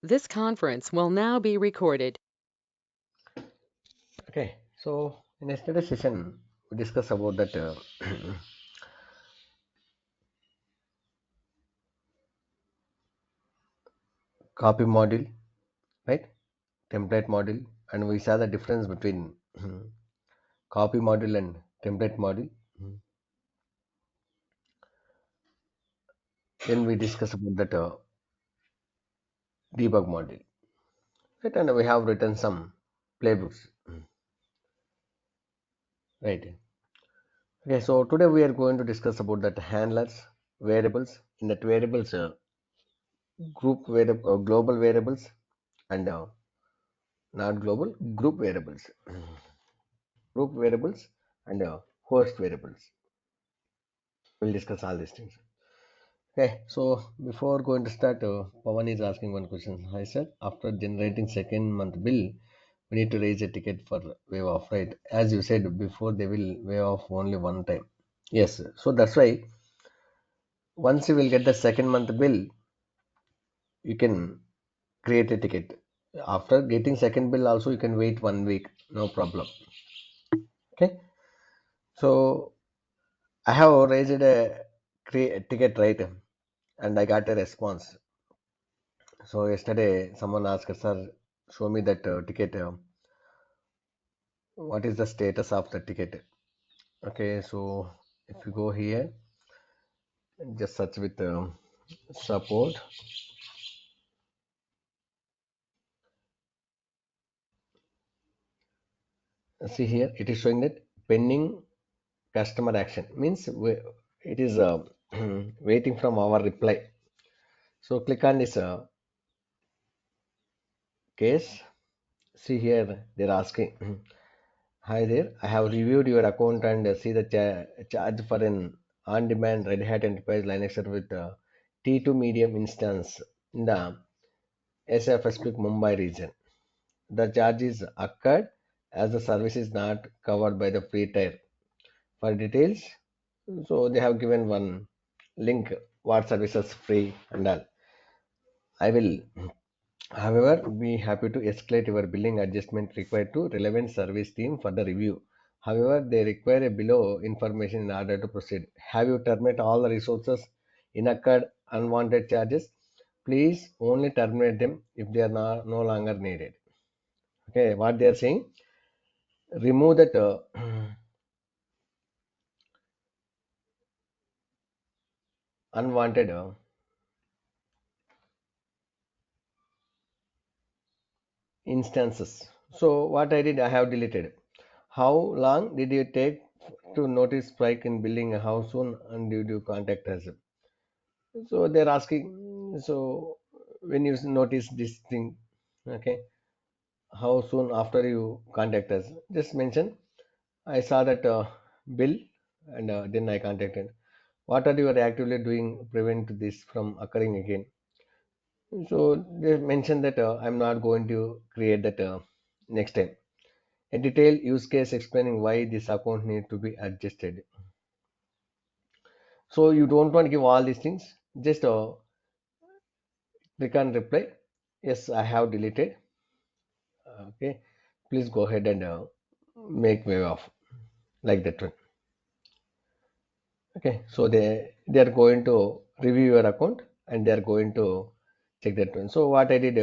This conference will now be recorded. Okay, so in yesterday's session, we discussed about that copy module, right? Template module, and we saw the difference between copy module and template module. Then we discussed about that debug module, right? And we have written some playbooks, right? Okay, so today we are going to discuss about that handlers, variables. In that variables, group variable, global variables, and not global group variables. Group variables and host variables. We'll discuss all these things. Okay, so before going to start, Pawan is asking one question. Hi, sir. After generating second month bill, we need to raise a ticket for waive off, right? As you said before, they will waive off only one time. Yes, sir. So that's why once you will get the second month bill, you can create a ticket. After getting second bill, also you can wait 1 week, no problem. Okay, so I have raised a ticket, right? And I got a response. So yesterday, someone asked, "Sir, show me that ticket. What is the status of the ticket?" Okay, so if you go here, just search with support. See here, it is showing that pending customer action means it is waiting from our reply. So click on this case. See here, they're asking. Hi there. I have reviewed your account and see the charge for an on-demand Red Hat Enterprise Linux server with T2 medium instance in the SFSP Mumbai region. The charge is occurred as the service is not covered by the free tier. For details, so they have given one link what services free and all. I will, however, be happy to escalate your billing adjustment required to relevant service team for the review. However, they require a below information in order to proceed. Have you terminated all the resources in occurred unwanted charges? Please only terminate them if they are no longer needed. Okay, what they are saying, remove that unwanted instances. So what I did, I have deleted. How long did you take to notice spike in billing? How soon and did you contact us? So they're asking. So when you notice this thing, okay, how soon after you contact us? Just mention. I saw that bill, and then I contacted. What are you actively doing prevent this from occurring again? So they mentioned that I'm not going to create that next time. A detailed use case explaining why this account need to be adjusted. So you don't want to give all these things. Just click on reply. Yes, I have deleted. Okay, please go ahead and make way off like that one. Okay, so they are going to review your account and they are going to check that one. So what I did,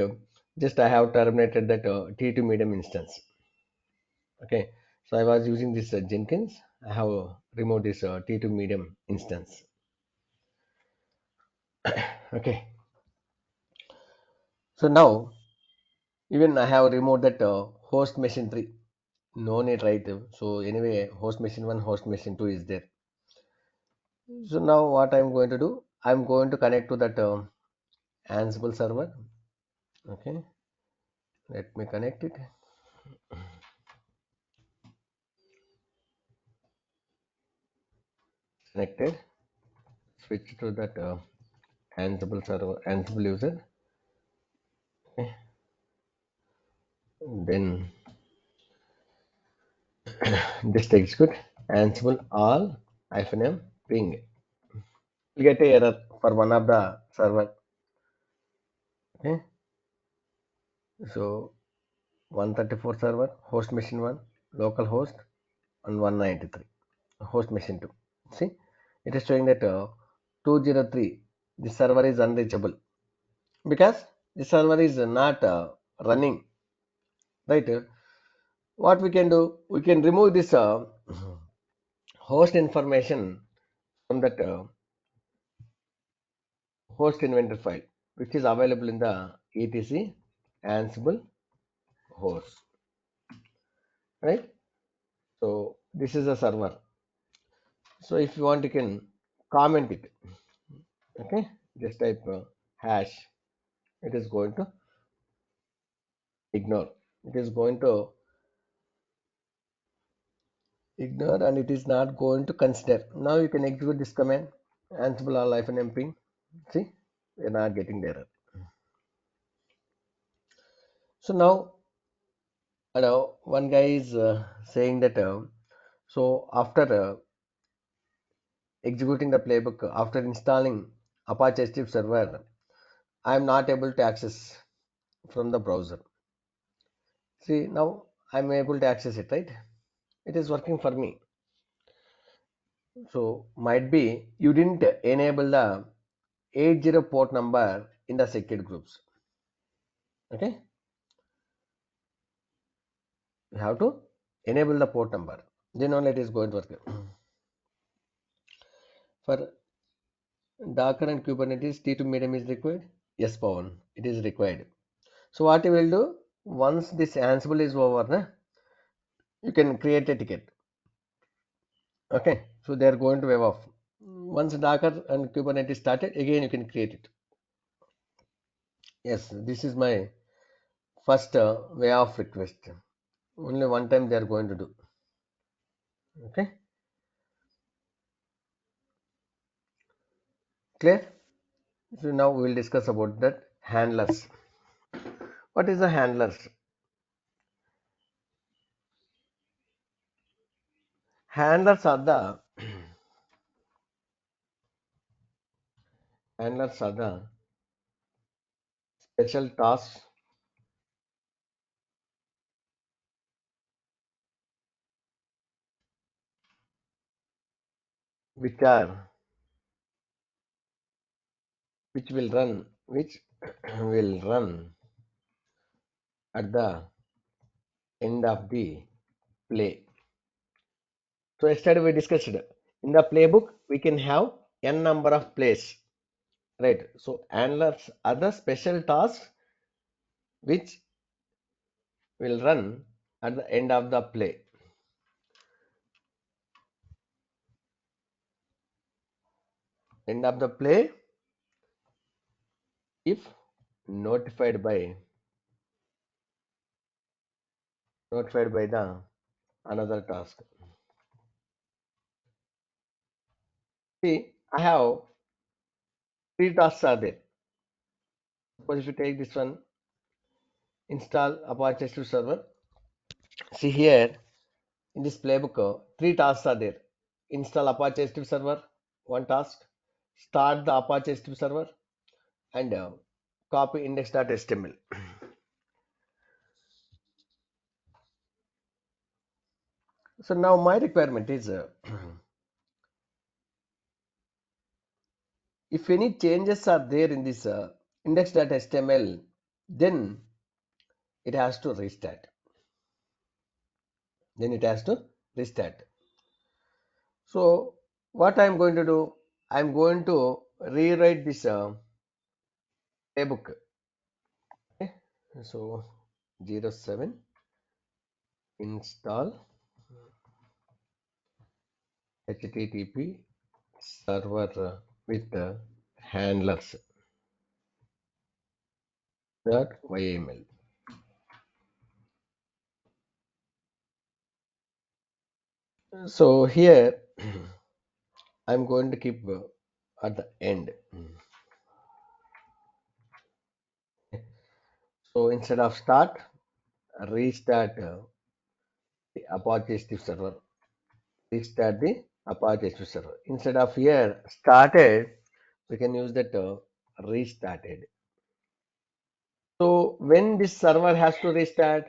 just I have terminated that T2 medium instance. Okay, so I was using this Jenkins. I have removed this T2 medium instance. Okay, so now even I have removed that host machine 3. No need, right? So anyway, host machine 1, host machine 2 is there. So now what I'm going to do, I'm going to connect to that Ansible server. Okay, let me connect it. Connected. Switch to that Ansible server, Ansible user. Okay. Then this takes good. Ansible all -m ping. You get a error for one of the server. Okay. So 134 server, host machine 1, local host, and 193, host machine 2. See, it is showing that 203, the server is unreachable because the server is not running, right? What we can do, we can remove this host information from that host inventor file, which is available in the etc ansible host, right? So this is a server. So if you want, you can comment it. Okay, just type hash. It is going to ignore. It is going to ignore, and it is not going to consider. Now you can execute this command ansible all -np. See, we are not getting the error. So now, one guy is saying that so after executing the playbook, after installing Apache Strip Server, I am not able to access from the browser. See, now I'm able to access it, right? It is working for me. So might be you didn't enable the 80 port number in the secured groups. Okay, you have to enable the port number. Then only it is going to work. For Docker and Kubernetes, T2 medium is required. Yes, Pawan, it is required. So what you will do, once this Ansible is over, you can create a ticket. Okay, so they are going to wave off. Once Docker and Kubernetes started, again you can create it. Yes, this is my first way of request. Only one time they are going to do. Okay, clear? So now we will discuss about that handlers. What is the handlers? Handlers are the handlers are the special tasks which are which will run at the end of the play. So yesterday we discussed in the playbook we can have n number of plays, right? So handlers are the special tasks which will run at the end of the play. End of the play if notified by the another task. See, I have three tasks are there. Suppose if you take this one, install Apache S3 server. See here in this playbook, three tasks are there. Install Apache S3 server, one task. Start the Apache S3 server and copy index.html. So now my requirement is if any changes are there in this index.html, then it has to restart. Then it has to restart. So what I'm going to do, I'm going to rewrite this playbook. Okay. So 07 install http server with handlers .yml. So here I'm going to keep at the end. So instead of start, restart the Apache S3 server. Restart the Apache S3 server. Instead of here started, we can use that restarted. So when this server has to restart,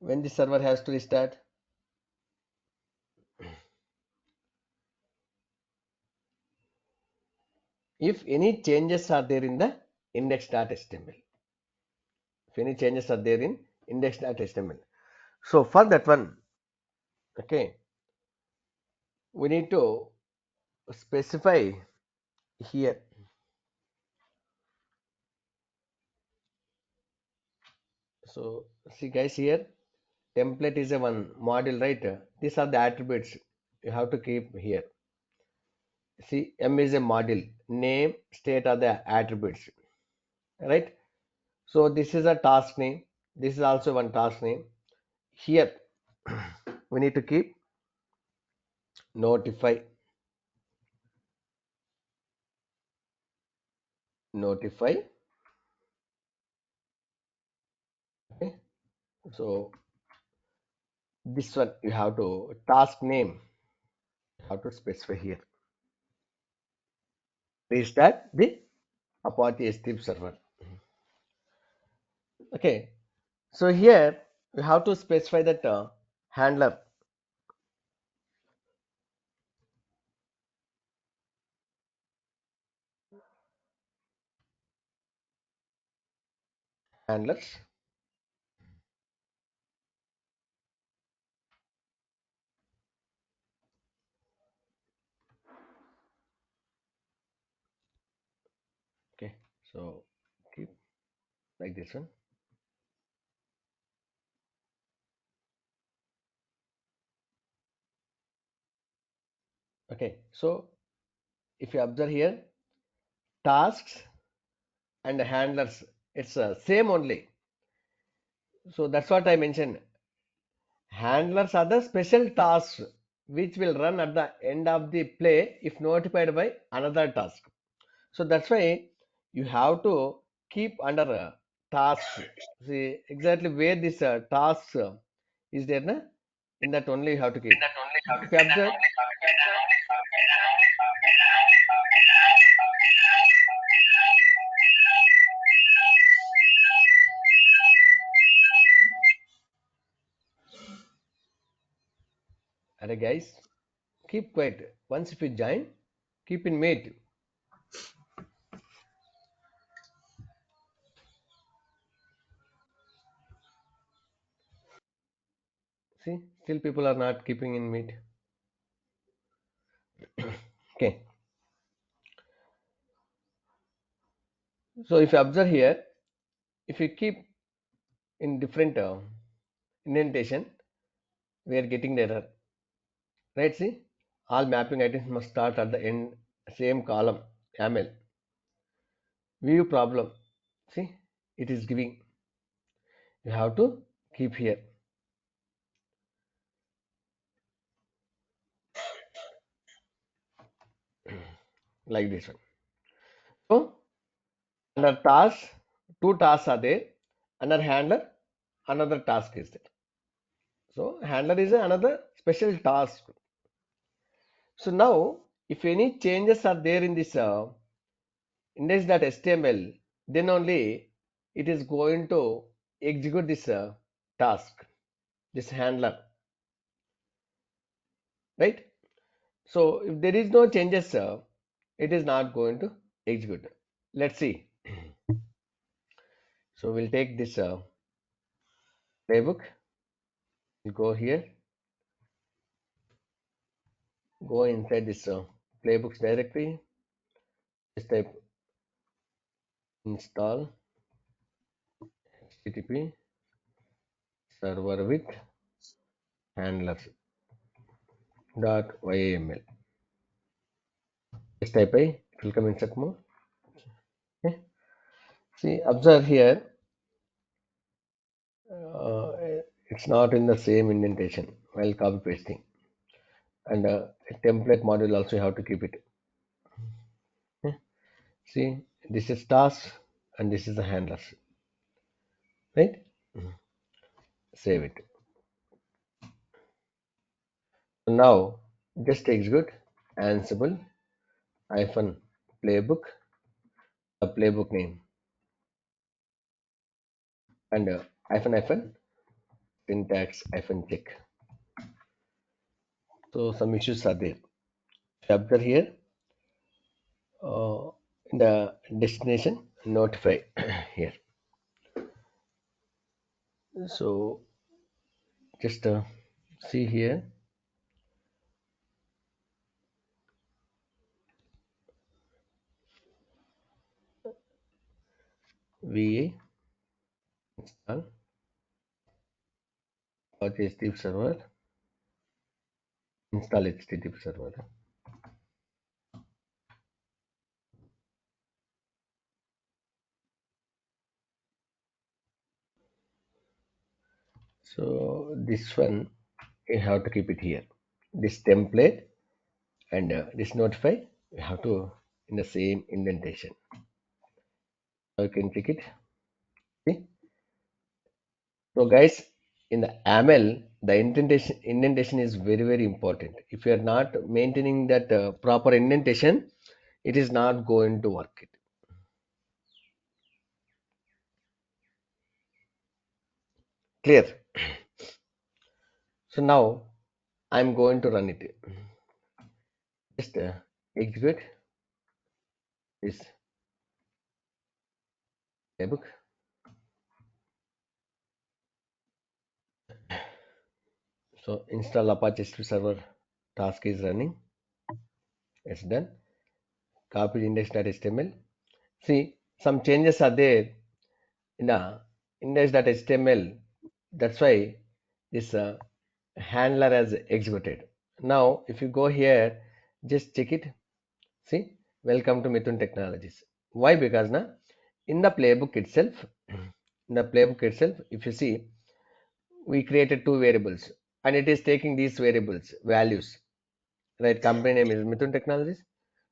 when the server has to restart, if any changes are there in the index.html, if any changes are there in index.html. So for that one, okay, we need to specify here. So see guys, here template is a one module, right? These are the attributes you have to keep here. See, M is a module, name, state are the attributes, right? So this is a task name. This is also one task name. Here we need to keep notify, notify. Okay. So this one you have to task name. You have to specify here. Restart the Apache S3 server. Okay. So here you have to specify that handler, handlers. Okay. So keep like this one. Okay. So if you observe here, tasks and handlers, it's same only. So that's what I mentioned. Handlers are the special tasks which will run at the end of the play if notified by another task. So that's why you have to keep under tasks. See exactly where this tasks is there, na? In that only you have to keep. If you observe, alright guys, keep quiet. Once if you join, keep in mute. See, still people are not keeping in mute. Okay. So if you observe here, if you keep in different indentation, we are getting the error. Right? See, all mapping items must start at the end, same column, YAML. View problem. See, it is giving. You have to keep here like this one. So, under task, two tasks are there. Under handler, another task is there. So, handler is another special task. So now, if any changes are there in this index.html, then only it is going to execute this task, this handler, right? So if there is no changes, it is not going to execute. Let's see. So we'll take this playbook. We'll go here, go inside this playbooks directory. Just type install http server with handlers dot yaml. Just type it will come insert mode. Okay. See, observe here, uh, it's not in the same indentation while copy pasting. And template module also you have to keep it. Okay. See, this is task and this is the handlers, right? Save it. So now just execute Ansible hyphen playbook the playbook name, and hyphen hyphen syntax hyphen check. So some issues are there. If you observe here, uh, in the destination notify here. So just see here, VA install HTTP server, install HTTP server. So this one you have to keep it here. This template and this notify you have to in the same indentation. So you can check it. See? So guys, in the YAML, the indentation is very important. If you are not maintaining that proper indentation, it is not going to work. It clear. So now I'm going to run it. Just execute this playbook. So install Apache S3 server task is running. It's done. Copy index.html. See, some changes are there in the index.html. That's why this handler has executed. Now, if you go here, just check it. See, welcome to Mithun Technologies. Why? Because now in the playbook itself, if you see, we created two variables and it is taking these variables values. Right, company name is Mithun Technologies,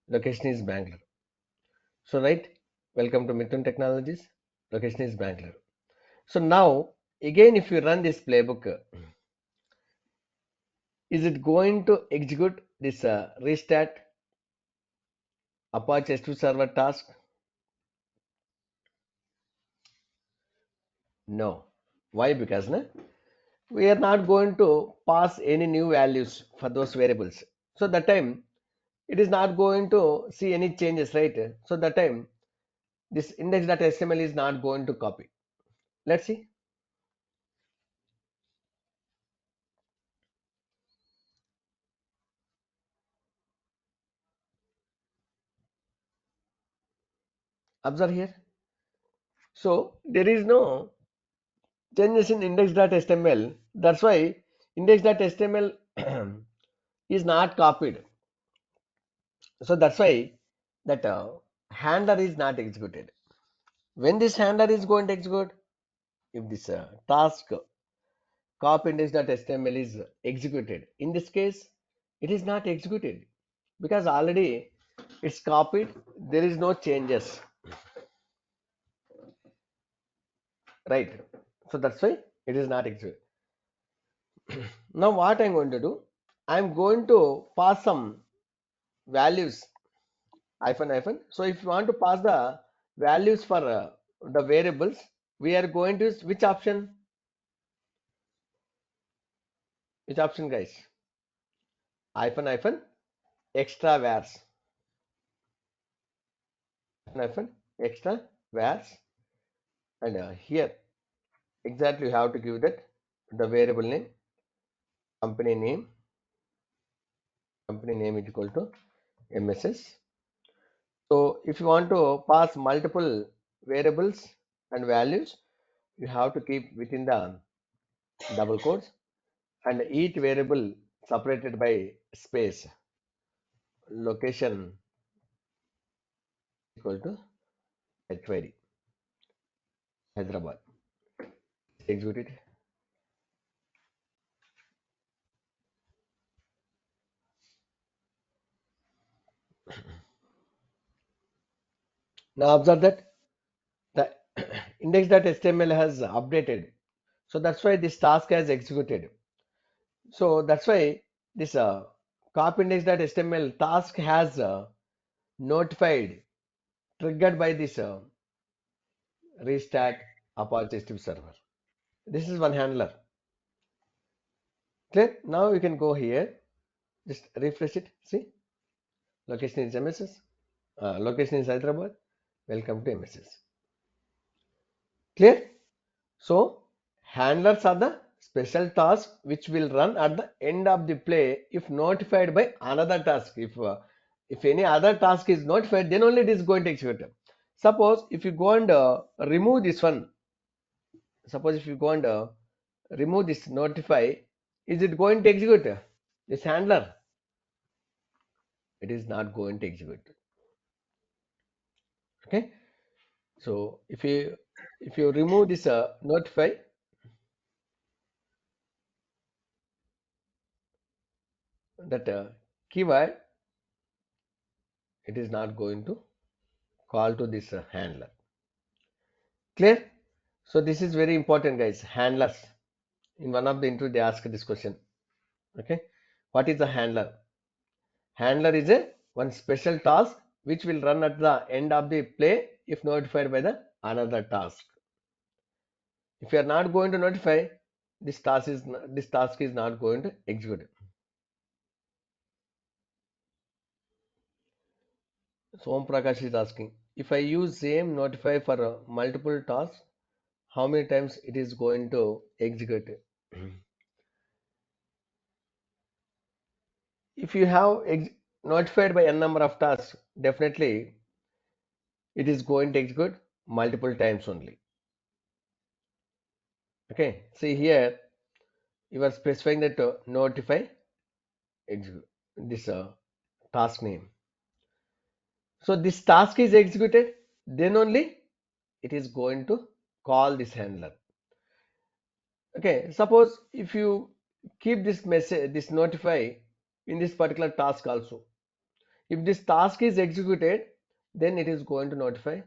location is Bangalore. So right, welcome to Mithun Technologies, location is Bangalore. So now again, if you run this playbook, is it going to execute this restart Apache S2 server task? No. Why? Because we are not going to pass any new values for those variables. So that time it is not going to see any changes, right? So that time this index.html is not going to copy. Let's see. Observe here. So there is no changes in index.html. That's why index.html is not copied. So that's why that handler is not executed. When this handler is going to execute, if this task cop index.html is executed, in this case, it is not executed because already it's copied. There is no changes, right? So that's why it is not executed. Now what I'm going to do, I'm going to pass some values hyphen hyphen. So if you want to pass the values for the variables, we are going to use which option? Which option, guys? Hyphen hyphen extra vars. Hyphen extra vars, and here exactly you have to give that the variable name, company name is equal to MSS. So if you want to pass multiple variables and values, you have to keep within the double quotes and each variable separated by space. Location equal to HYD, Hyderabad. Execute it. Now observe that the index.html has updated. So that's why this task has executed. So that's why this cop index.html task has notified triggered by this restack Apache Steve server. This is one handler. Clear? Now you can go here, just refresh it. See, location is MSS, location is Hyderabad. Welcome to MSS. Clear? So handlers are the special task which will run at the end of the play if notified by another task. If any other task is notified, then only it is going to execute. Suppose if you go and remove this one, suppose if you go and remove this notify, is it going to execute this handler? It is not going to execute. Okay. So if you remove this notify, that keyword, it is not going to call to this handler. Clear? So this is very important, guys. Handlers. In one of the interview, they ask this question. Okay. What is a handler? Handler is a one special task which will run at the end of the play if notified by the another task. If you are not going to notify, this task is not going to execute. So Om Prakash is asking, if I use same notify for multiple tasks, how many times it is going to execute? If you have notified by n number of tasks, definitely it is going to execute multiple times only. Okay, see here you are specifying that notify execute this task name. So this task is executed, then only it is going to call this handler. Okay, suppose if you keep this message, this notify in this particular task also, if this task is executed, then it is going to notify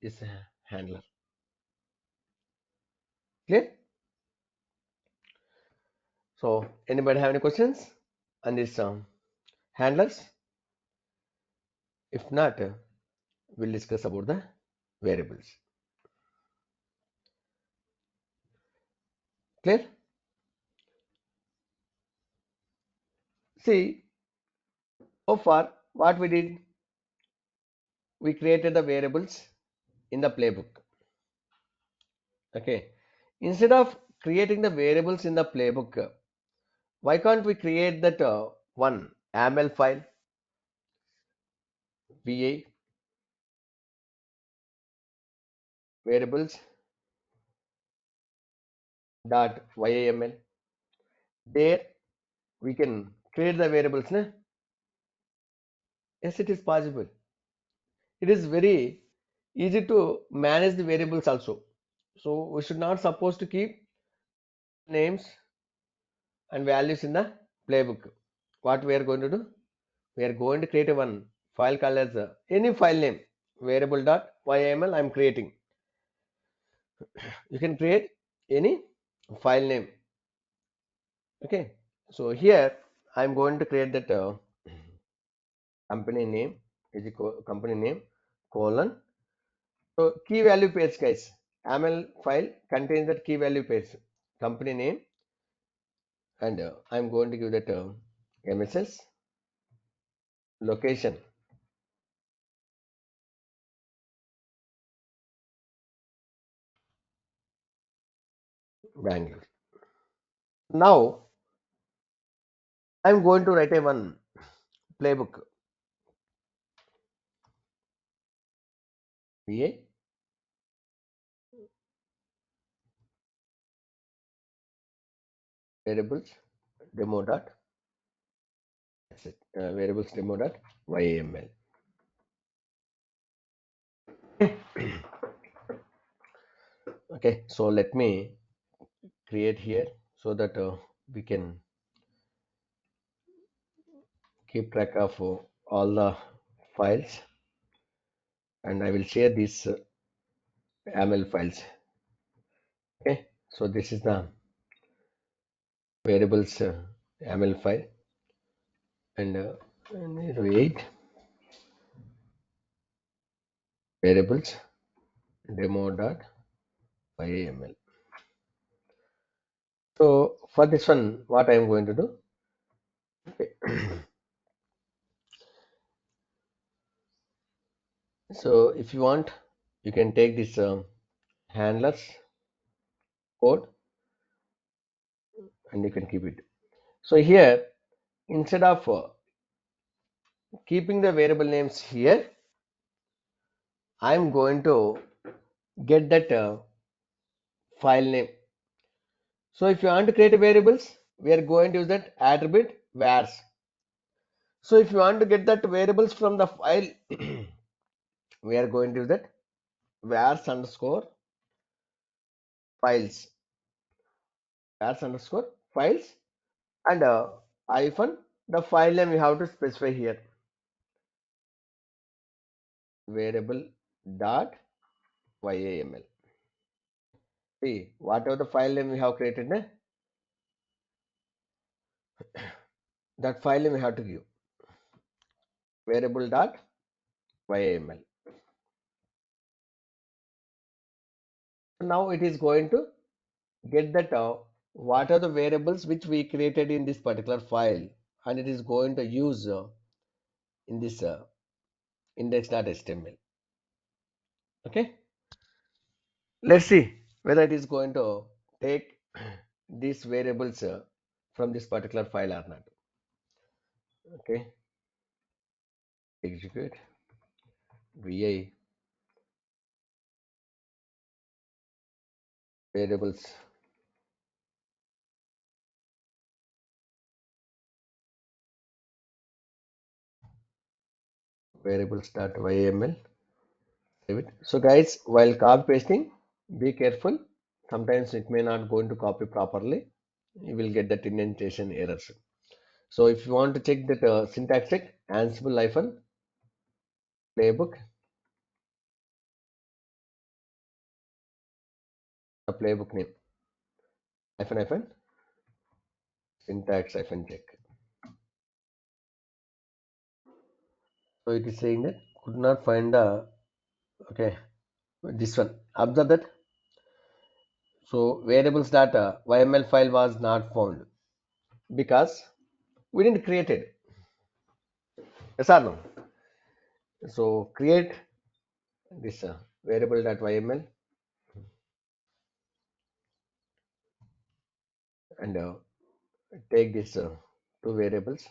this handler. Clear? So anybody have any questions on this handlers? If not, we'll discuss about the variables. Clear? See, so far what we did, we created the variables in the playbook. Okay, instead of creating the variables in the playbook, why can't we create that one YAML file, VA variables dot YAML. There we can create the variables. Na? Yes, it is possible. It is very easy to manage the variables also. So we should not supposed to keep names and values in the playbook. What we are going to do? We are going to create a one file called as any file name variable.yml. I am creating. You can create any file name. Okay. So here I am going to create that company name is equal company name colon. So key value pairs, guys. YAML file contains that key value pairs, company name, and I'm going to give that MSS location Bangalore. Now I'm going to write a one playbook. VA variables demo dot that's it, variables demo dot YAML. Okay, so let me create here so that we can keep track of all the files, and I will share these YAML files. Okay, so this is the variables YAML file, and 8 variables demo.yml. So for this one, what I am going to do, okay. So if you want, you can take this handlers code and you can keep it. So here, instead of keeping the variable names here, I am going to get that file name. So if you want to create variables, we are going to use that attribute vars. So if you want to get that variables from the file, we are going to use that vars underscore files, vars underscore files, and hyphen the file name we have to specify here, variable dot yaml. See, whatever the file name we have created, that file name we have to give variable dot yaml. Now it is going to get that what are the variables which we created in this particular file, and it is going to use in this index.html. Okay, let's see whether it is going to take these variables from this particular file or not. Okay, execute vi variables variables.yml. Save it. So guys, while copy pasting, be careful. Sometimes it may not going to copy properly. You will get that indentation errors. So if you want to check that syntax check, Ansible hyphen playbook, the playbook name hyphen syntax hyphen check. So it is saying that could not find the, okay, this one. Observe that. So variables data YML file was not found because we didn't create it. Yes or no? So create this variable.yml and take this two variables.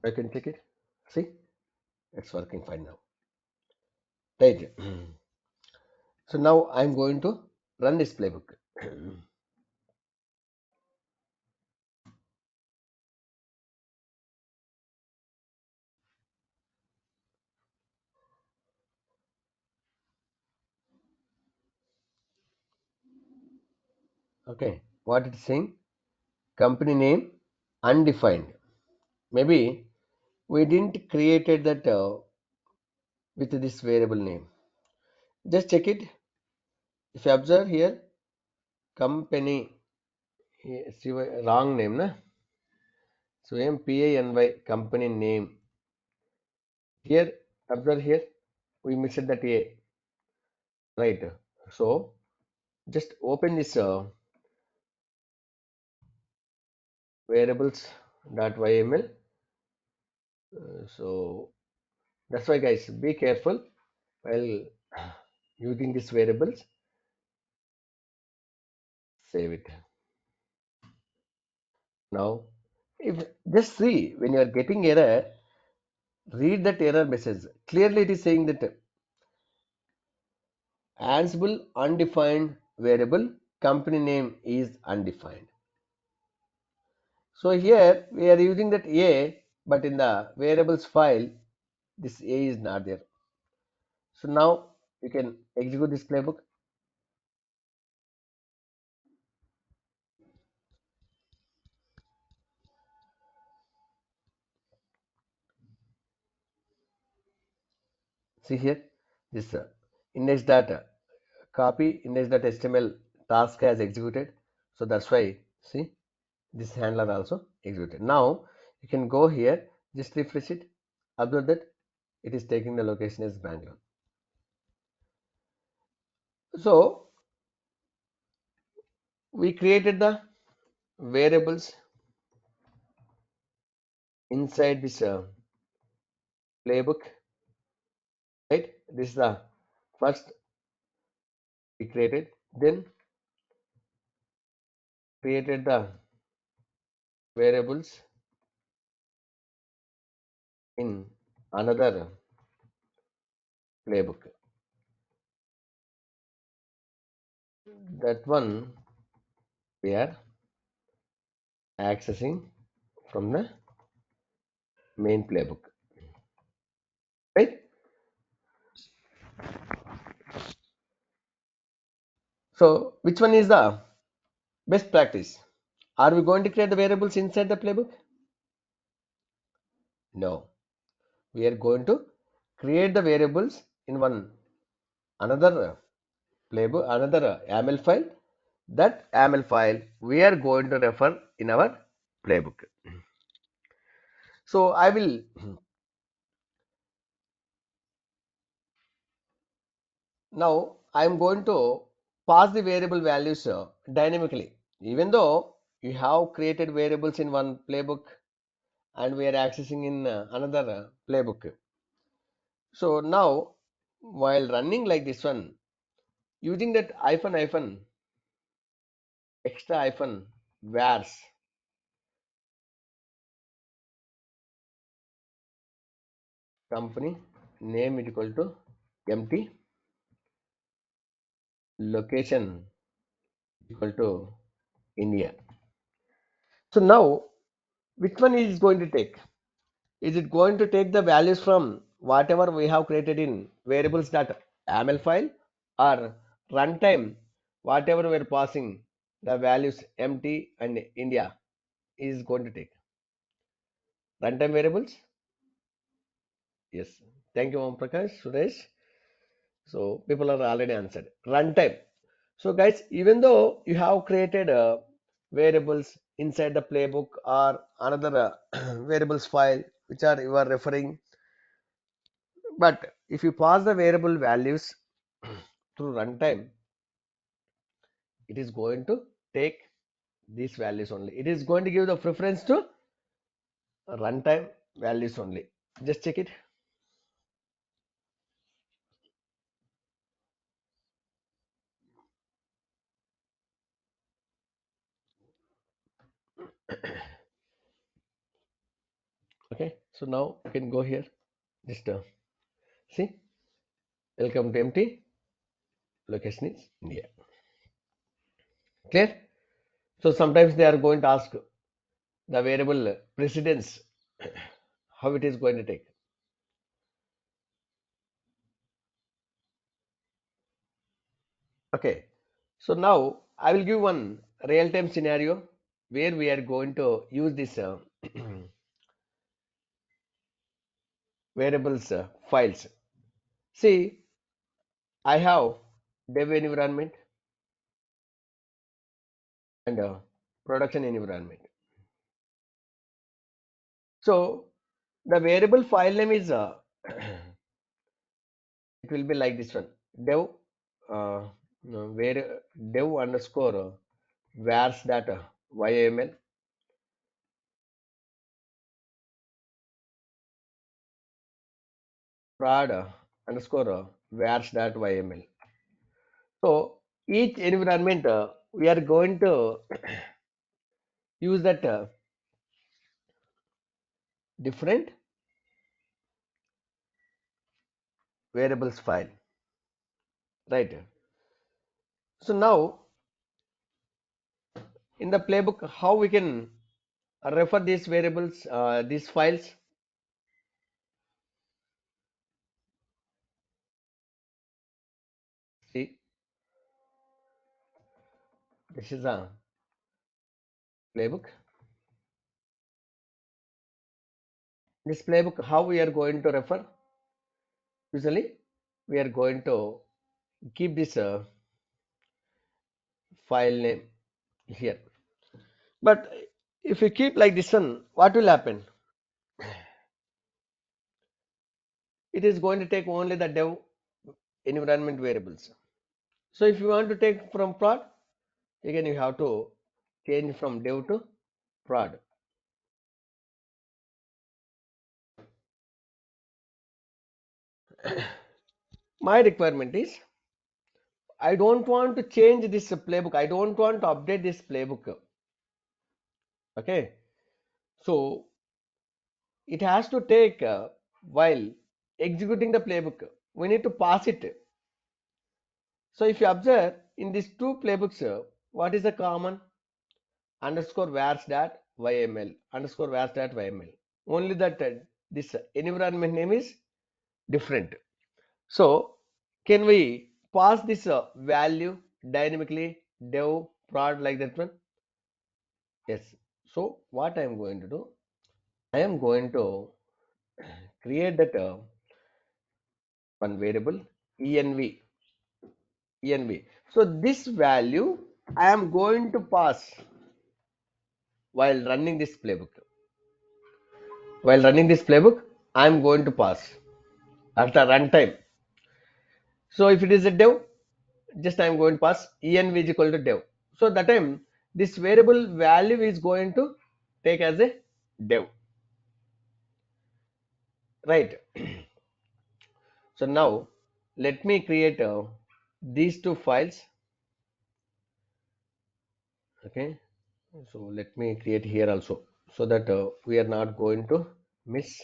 I can check it. See, it's working fine now. Right. So now I'm going to run this playbook. Okay, what it's saying? Company name undefined. Maybe we didn't created that with this variable name. Just check it. If you observe here, company, see wrong name, na? So MPANY company name. Here, observe here, we missed that A, right? So just open this variables.yml. So that's why, guys, be careful while using these variables. Save it. Now, if just see when you are getting error, read that error message. Clearly, it is saying that Ansible undefined variable company name is undefined. So here we are using that A, but in the variables file, this A is not there. So now you can execute this playbook. See here, this index data copy index.html task has executed. So that's why, see, this handler also executed. Now you can go here, just refresh it, observe that it is taking the location as Bangalore. So we created the variables inside this playbook, right? This is the first we created, then created the variables in another playbook. That one we are accessing from the main playbook, right? So which one is the best practice? Are we going to create the variables inside the playbook? No. We are going to create the variables in one another playbook, another YAML file. That YAML file we are going to refer in our playbook. So I will now I am going to pass the variable values dynamically. Even though you have created variables in one playbook and we are accessing in another playbook. So now while running like this one, using that hyphen extra hyphen vars company name is equal to empty, location equal to India. So now which one is going to take? Is it going to take the values from whatever we have created in variables.yaml file, or runtime whatever we are passing the values empty and India is going to take? Runtime variables? Yes. Thank you, Om Prakash, Suresh. So people are already answered. Runtime. So guys, even though you have created variables inside the playbook or another variables file which are you are referring, but if you pass the variable values through runtime, it is going to take these values only. It is going to give the preference to runtime values only. Just check it. Okay, so now you can go here. Just see, welcome to empty. Location is India. Clear? So sometimes they are going to ask the variable precedence, how it is going to take. Okay, so now I will give one real-time scenario where we are going to use this variables files. See, I have dev environment and production environment. So the variable file name is it will be like this one, dev no, where dev underscore vars data YAML, prod underscore vars dot YAML. So each environment we are going to use that different variables file, right? So now in the playbook, how we can refer these variables, these files? See, this is a playbook. This playbook, how we are going to refer? Usually, we are going to keep this file name here. But If you keep like this one, what will happen? It is going to take only the dev environment variables. So if you want to take from prod, again you have to change from dev to prod. My requirement is I don't want to change this playbook. I don't want to update this playbook. Okay. So it has to take while executing the playbook. We need to pass it. So if you observe in these two playbooks, what is the common? Underscore vars dot YML underscore vars dot YML. Only that this environment name is different. So can we pass this value dynamically dev prod like that one? Yes. So what I am going to do? I am going to create that one variable env. So this value I am going to pass while running this playbook. While running this playbook, I am going to pass at the runtime. So if it is a dev, just I am going to pass env is equal to dev. So that time this variable value is going to take as a dev, right? So now let me create these two files. Okay, so let me create here also so that we are not going to miss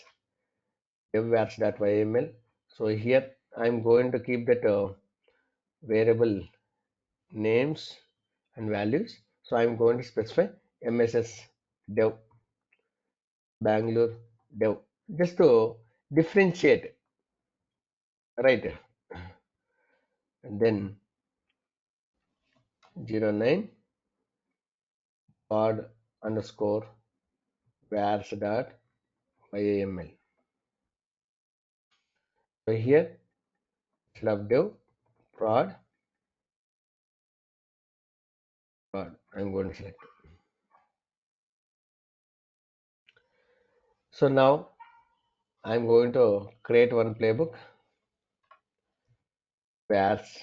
devvars.yml. So here I am going to keep that variable names and values. So I am going to specify mss dev bangalore dev just to differentiate, right? And then 09 pod underscore vars dot YAML. So here instead of dev prod I'm going to select. So now I'm going to create one playbook vars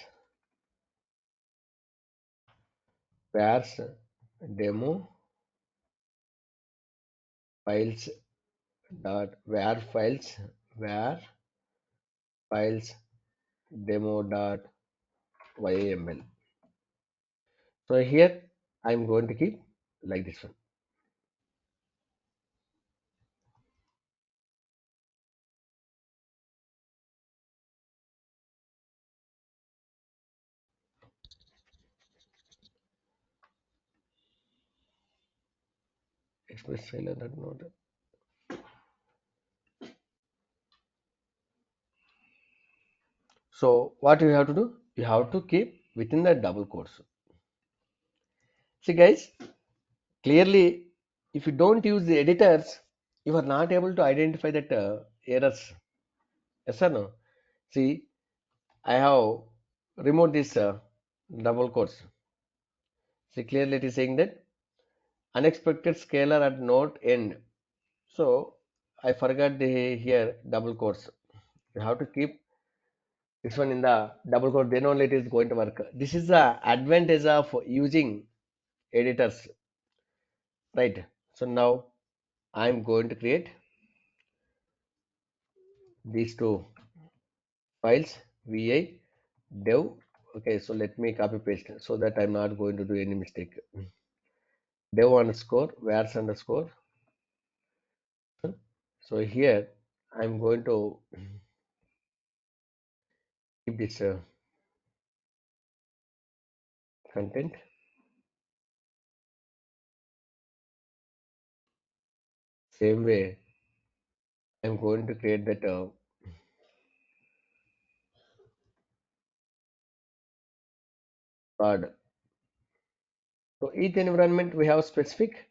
demo files dot var files demo dot YAML. So here I'm going to keep like this one. Express trailer that node. So what you have to do? You have to keep within the double quotes. See guys, clearly if you don't use the editors, you are not able to identify that errors. Yes or no? See, I have removed this double quotes. See, clearly it is saying that unexpected scalar at node end. So I forgot the here double quotes. You have to keep this one in the double quote, then only it is going to work. This is the advantage of using editors, right? So now I'm going to create these two files vi dev. Okay, so let me copy paste so that I'm not going to do any mistake. Dev underscore vars underscore. So here I'm going to keep this content. Same way I'm going to create that prod. So each environment we have specific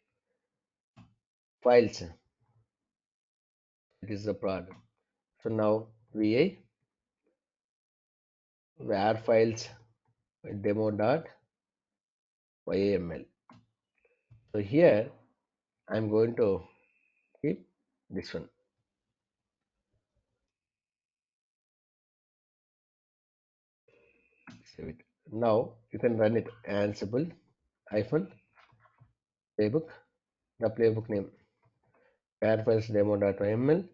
files. It is the prod. So now vi var files demo dot YAML. So here I'm going to keep this one. Save it. Now you can run it Ansible hyphen playbook. The playbook name files demo.yml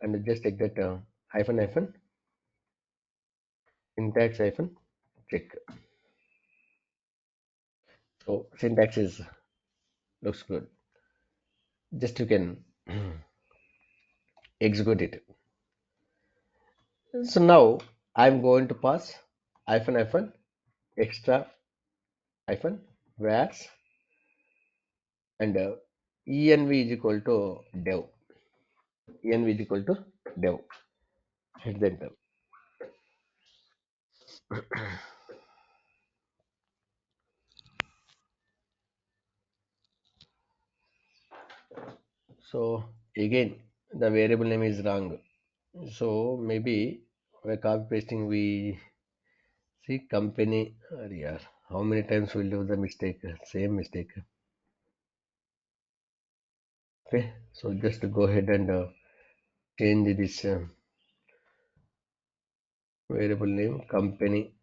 and just take that hyphen hyphen syntax hyphen check. So syntax is looks good. Just you can execute it. So now I'm going to pass hyphen hyphen extra hyphen vars and env is equal to dev. Env is equal to dev. Hit the enter. So again the variable name is wrong. So maybe by copy pasting we see company. Yeah, how many times we'll do the mistake? Same mistake. Okay, so just go ahead and change this variable name company.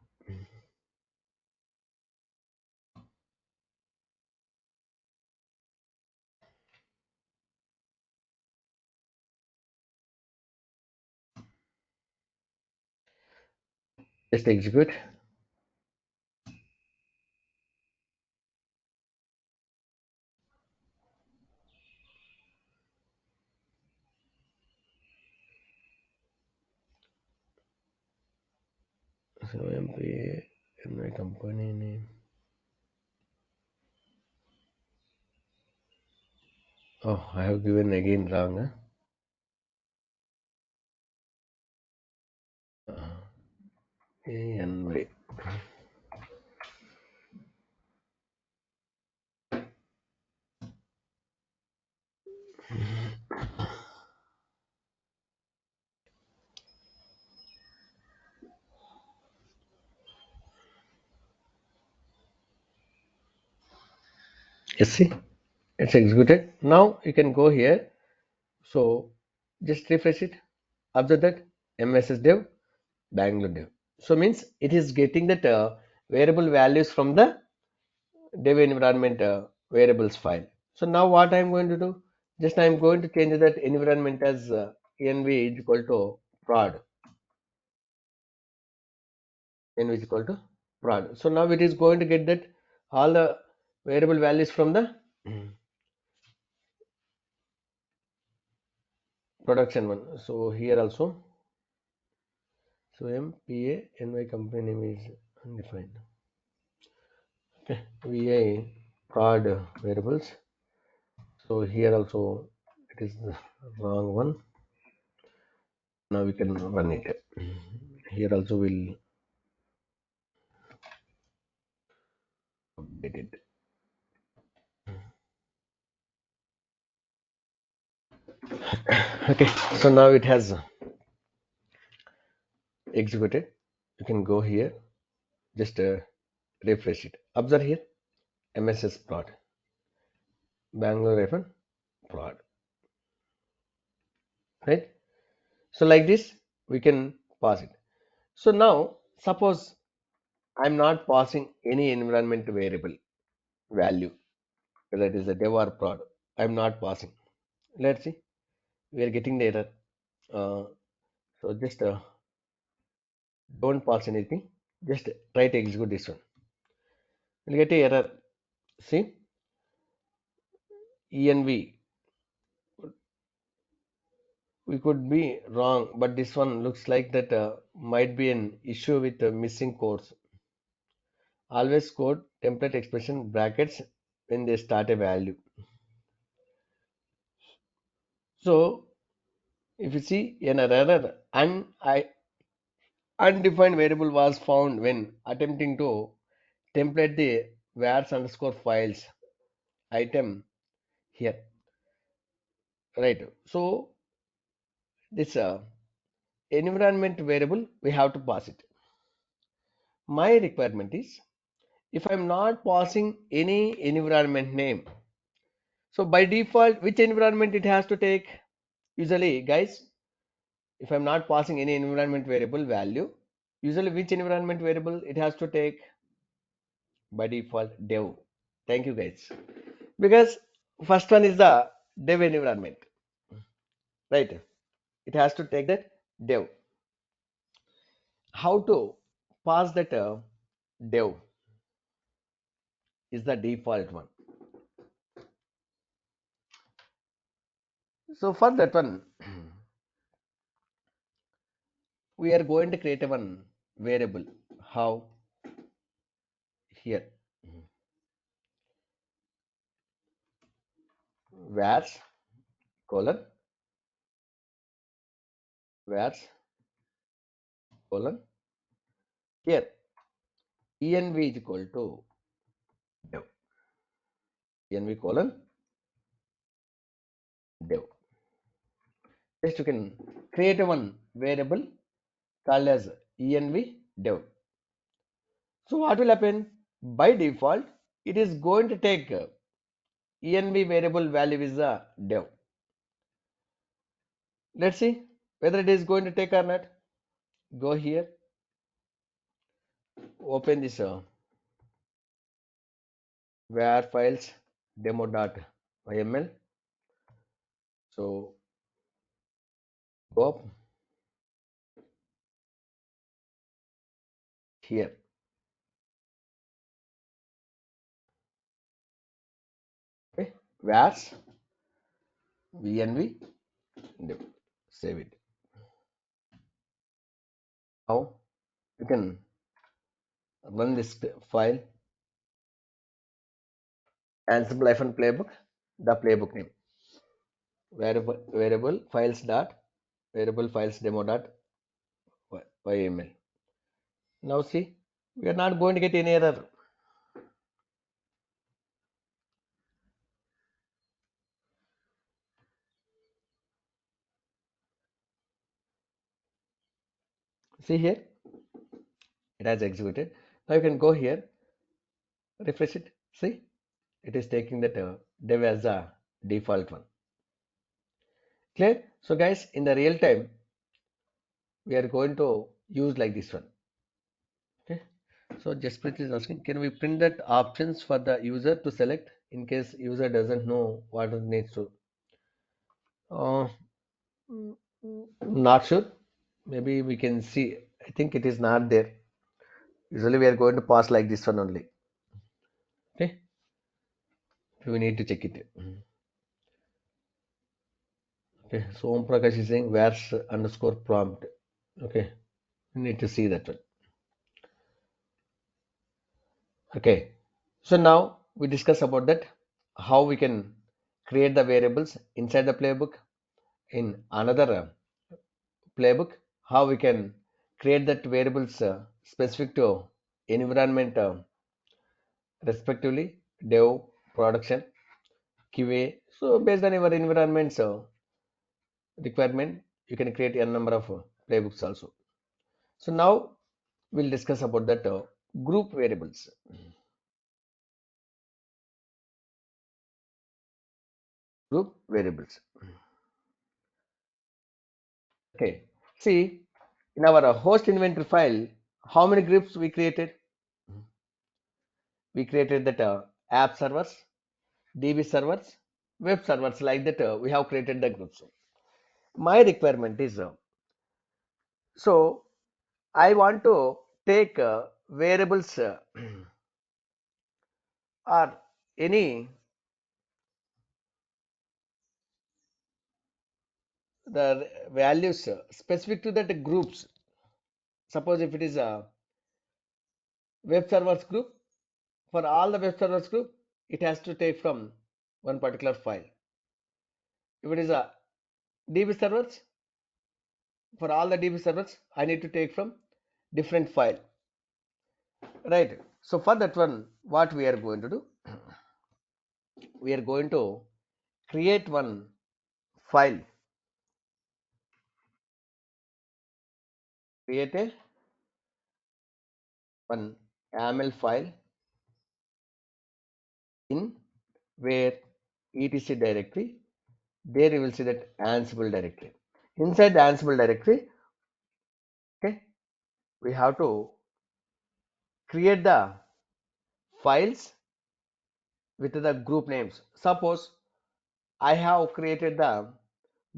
Just execute. So MP and my company name. Oh, I have given again wrong. Huh? ANY. Yes, see, it's executed. Now you can go here. So just refresh it. After that, MSS dev, Bangalore dev. So means it is getting that variable values from the dev environment variables file. So now what I am going to do? Just I am going to change that environment as env is equal to prod. Env is equal to prod. So now it is going to get that all the variable values from the production one. So here also, so MPA NY company name is undefined. Okay, VA prod variables. So here also it is the wrong one. Now we can run it. Here also we'll update it. Okay, so now it has executed. You can go here, just refresh it. Observe here, MSS prod, Bangalore F1 prod, right? So like this, we can pass it. So now, suppose I'm not passing any environment variable value, whether it is a dev or prod. I'm not passing. Let's see, we are getting the error. Uh, so just don't pass anything. Just try to execute this one. We'll get a error. See, env. We could be wrong, but this one looks like that might be an issue with missing codes. Always code template expression brackets when they start a value. So if you see an error, undefined variable was found when attempting to template the vars underscore files item here, right? So this environment variable we have to pass it. My requirement is if I'm not passing any environment name, So by default, which environment it has to take? Usually, guys, if I'm not passing any environment variable value, usually which environment variable it has to take? By default, dev. Thank you, guys. Because first one is the dev environment, right? It has to take that dev. How to pass that dev is the default one. So for that one, we are going to create a one variable. How? Here, where's colon, where's colon, here env is equal to dev, env colon dev. Just you can create a one variable called as env dev. So what will happen? By default, it is going to take env variable value is a dev. Let's see whether it is going to take or not. Go here, open this where files demo.yml. So go up here. Okay, where's env dev. Save it. Now you can run this file Ansible playbook, the playbook name variable files dot variable files demo dot yml. Now see, we are not going to get any error. See here, it has executed. Now you can go here, refresh it. See, it is taking that dev as a default one. Clear? So guys, in the real time, we are going to use like this one. Okay. So Jasprit is asking, can we print that options for the user to select in case user doesn't know what it needs to? Uh, Not sure. Maybe we can see. I think it is not there. Usually we are going to pass like this one only. Okay. We need to check it. Okay. So Om Prakash is saying where's underscore prompt. Okay. We need to see that one. Okay. So now we discuss about that how we can create the variables inside the playbook in another playbook, how we can create that variables specific to environment respectively, dev, production, QA. So based on your environment's requirement, you can create a number of playbooks also. So now we'll discuss about that group variables. Group variables. Okay. See, in our host inventory file, how many groups we created? We created that app servers, DB servers, web servers like that. We have created the groups. My requirement is so I want to take variables or any the values specific to that groups. Suppose if it is a web servers group, for all the web servers group, it has to take from one particular file. If it is a DB servers, for all the DB servers, I need to take from different file, right? So for that one, what we are going to do, we are going to create one file, create a one YAML file in where etc directory. There you will see that Ansible directory. Inside the Ansible directory, okay, we have to create the files with the group names. Suppose I have created the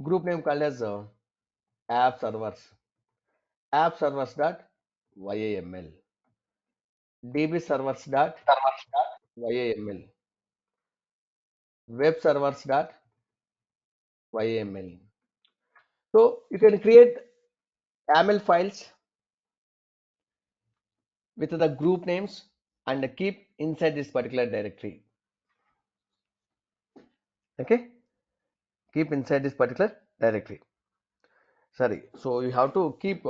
group name called as app servers, app servers dot YAML, db servers dot YAML, web servers dot YAML. So you can create YAML files with the group names and keep inside this particular directory. Okay, keep inside this particular directory. Sorry, so you have to keep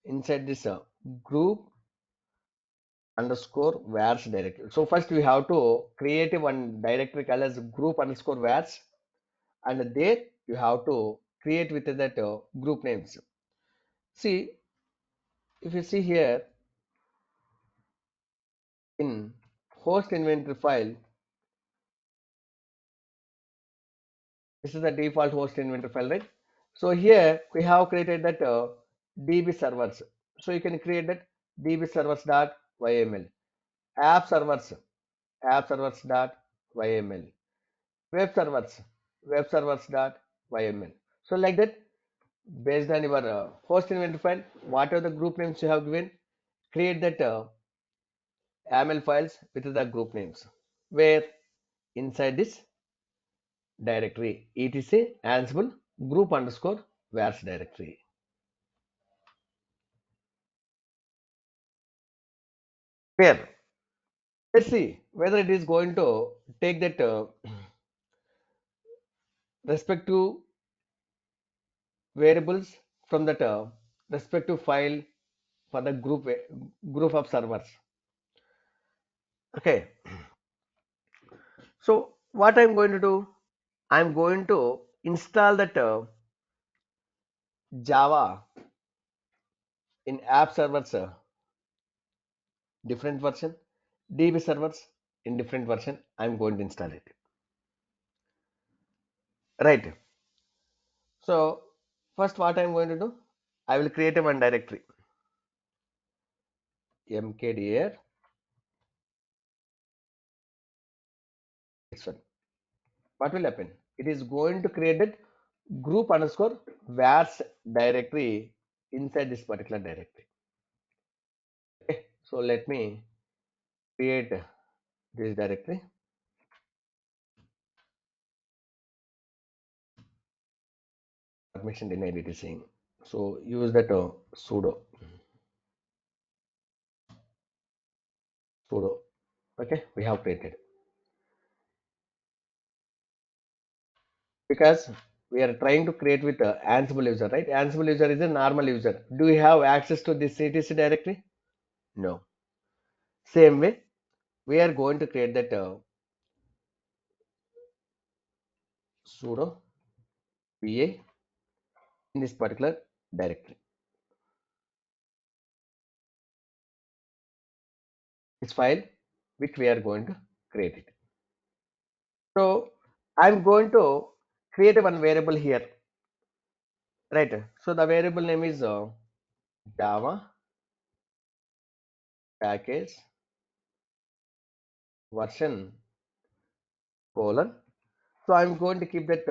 inside this group underscore vars directory. So first we have to create one directory called as group underscore vars, and there you have to create with that group names. See, if you see here in host inventory file, this is the default host inventory file, right? So here we have created that db servers. So you can create that db servers dot yml, app servers, app servers dot yml, web servers, web servers dot yml. So like that, based on your host inventory file, whatever the group names you have given, create that YAML files with the group names, where inside this directory etc ansible group underscore vars directory. Where let's see whether it is going to take that respective variables from that respective file for the group of servers. Okay, so what I'm going to do, I'm going to install that Java in app servers different version, DB servers in different version. I'm going to install it. Right. So first what I'm going to do, I will create a one directory mkdir. This one. What will happen? It is going to create that group underscore vars directory inside this particular directory. Okay. So let me create this directory. Permission denied it is saying. So use that sudo. Okay, we have created because we are trying to create with Ansible user, right? Ansible user is a normal user. Do we have access to this etc directory? No. Same way, we are going to create that sudo va in this particular directory. This file which we are going to create it. So I'm going to create one variable here, right? So the variable name is Java package version colon. So I'm going to keep that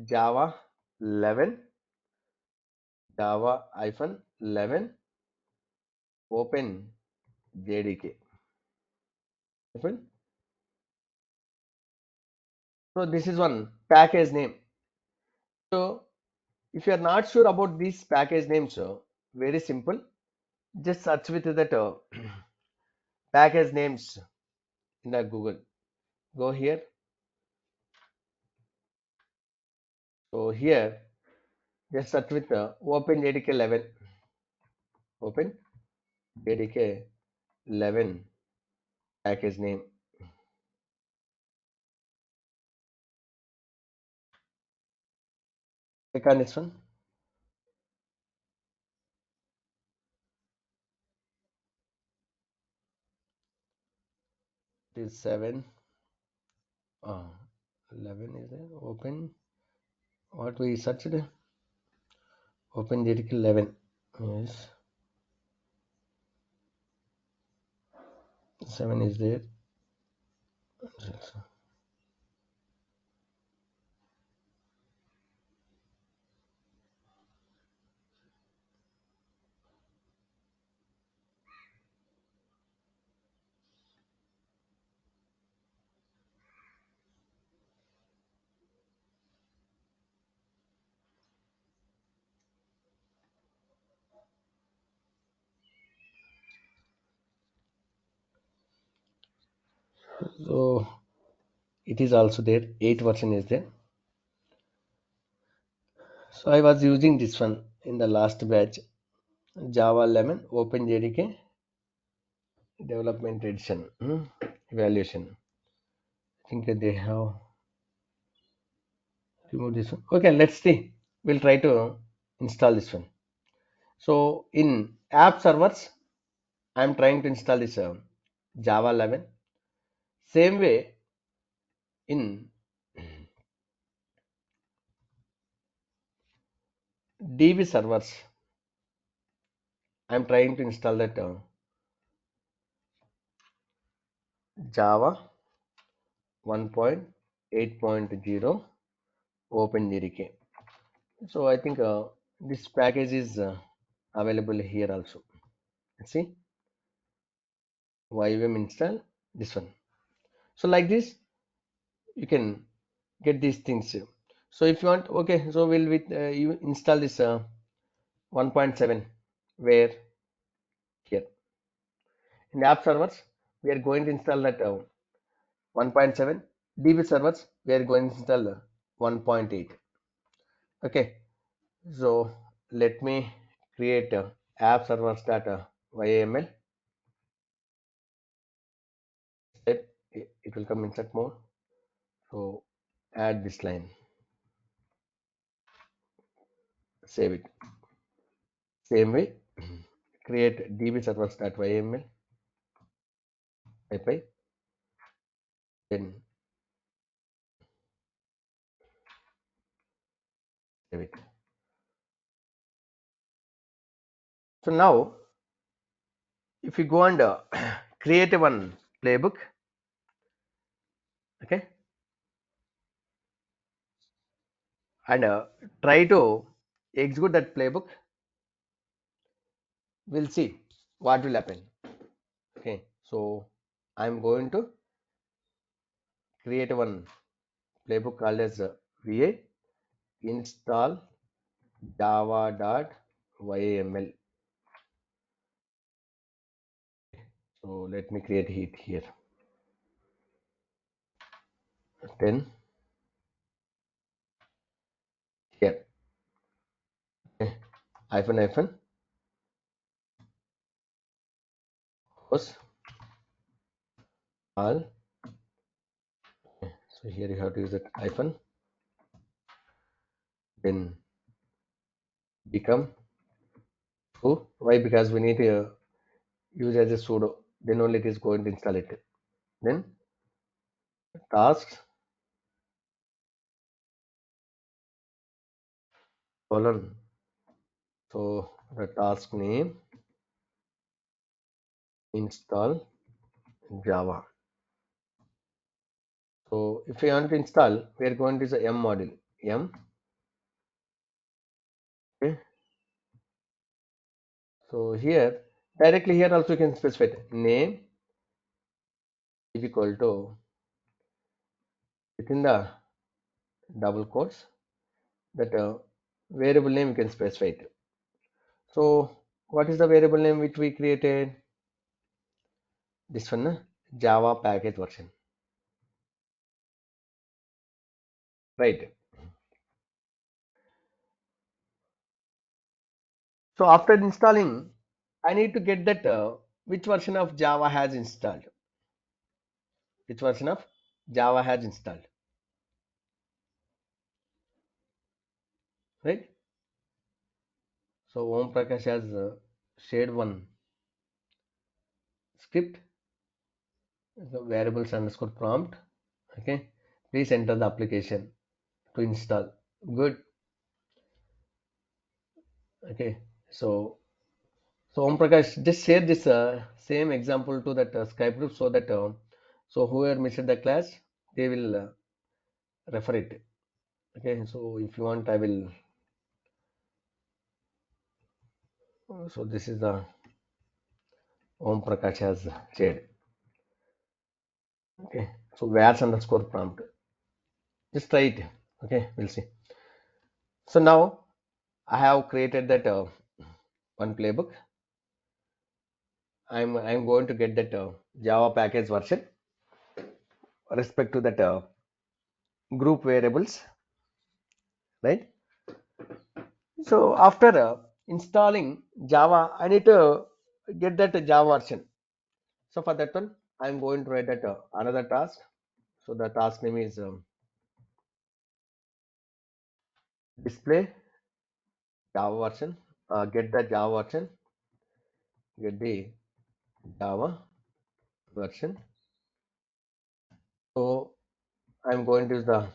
Java 11, Java hyphen 11 open JDK. Open. So this is one package name. So if you are not sure about these package names, very simple. Just search with that package names in the Google. Go here. So here, just search with Open JDK 11. Open JDK 11 package name. Click on this one. It is 7. 11 is there. Open what we searched. Open directly 11. Yes. 7 is there. So it is also there. 8 version is there. So I was using this one in the last batch. Java 11 OpenJDK development edition evaluation. I think they have removed this one. Okay, let's see. We'll try to install this one. So in app servers, I'm trying to install this Java 11. Same way in DB servers, I'm trying to install that Java 1.8.0 OpenJDK. So I think this package is available here also. Let's see, YAML install this one. So like this, you can get these things. So if you want, okay, so we'll with you install this 1.7 where here in app servers we are going to install that 1.7 DB servers we are going to install 1.8. Okay, so let me create app servers data YAML. It will come insert mode. So add this line, save it. Same way, create db servers.yml, apply, then save it. So now, if you go and create one playbook, okay, and try to execute that playbook, we'll see what will happen. Okay, so I'm going to create one playbook called as va install java.yml. So let me create it here. Then here, okay, hyphen host all. So here you have to use that hyphen, then become true. Why? Because we need to use as a sudo. Then only it is going to install it. Then tasks colon. So the task name install Java. So if you want to install, we are going to use a M module. M. Okay. So here directly here also you can specify name is equal to within the double quotes that variable name you can specify it. So what is the variable name which we created? This one, Java package version, right? So after installing, I need to get that which version of Java has installed. Which version of Java has installed, right? So Om Prakash has shared one script, the variables underscore prompt. Okay, Please enter the application to install. Good. Okay. So Om Prakash, just share this same example to that Skype group so that so whoever missed the class, they will refer it. Okay. So if you want, I will. So this is the Om Prakash has shared. Okay. So where's underscore prompt. Just try it. Okay. We'll see. So now I have created that one playbook. I'm going to get that Java package version respect to that group variables, right? So after installing Java, I need to get that Java version. So for that one, I'm going to write that another task. So the task name is display Java version. Get the Java version. Get the Java version. So I'm going to use the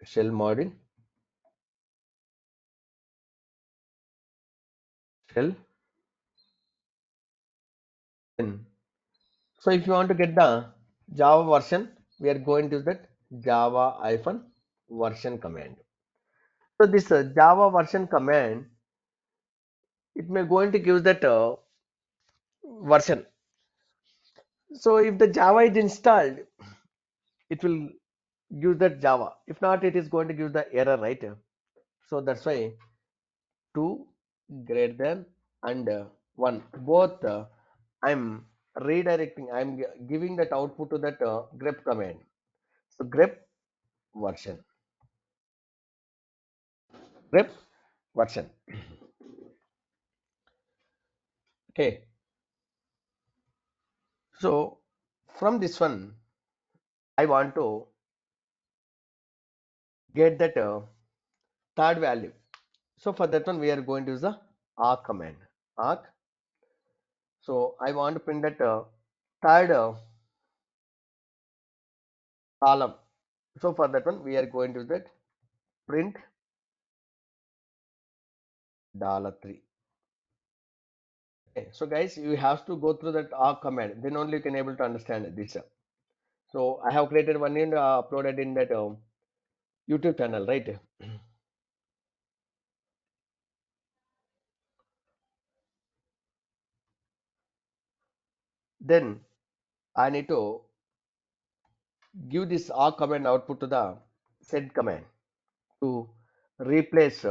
shell module. Shell. Then so if you want to get the Java version, we are going to use that Java hyphen version command. So this Java version command, it may going to give that version. So if the Java is installed, it will give that Java. If not, it is going to give the error, right? So that's why 2 greater than and 1. Both I'm redirecting. I'm giving that output to that grep command. So grep version. Grep version. Okay. So from this one, I want to get that third value. So for that one, we are going to use the arc command. Arc. So I want to print that third column. So for that one, we are going to use that print $3. Okay. So guys, you have to go through that arc command. Then only you can able to understand this. So I have created one and uploaded in that YouTube channel, right? Then I need to give this arc command output to the send command to replace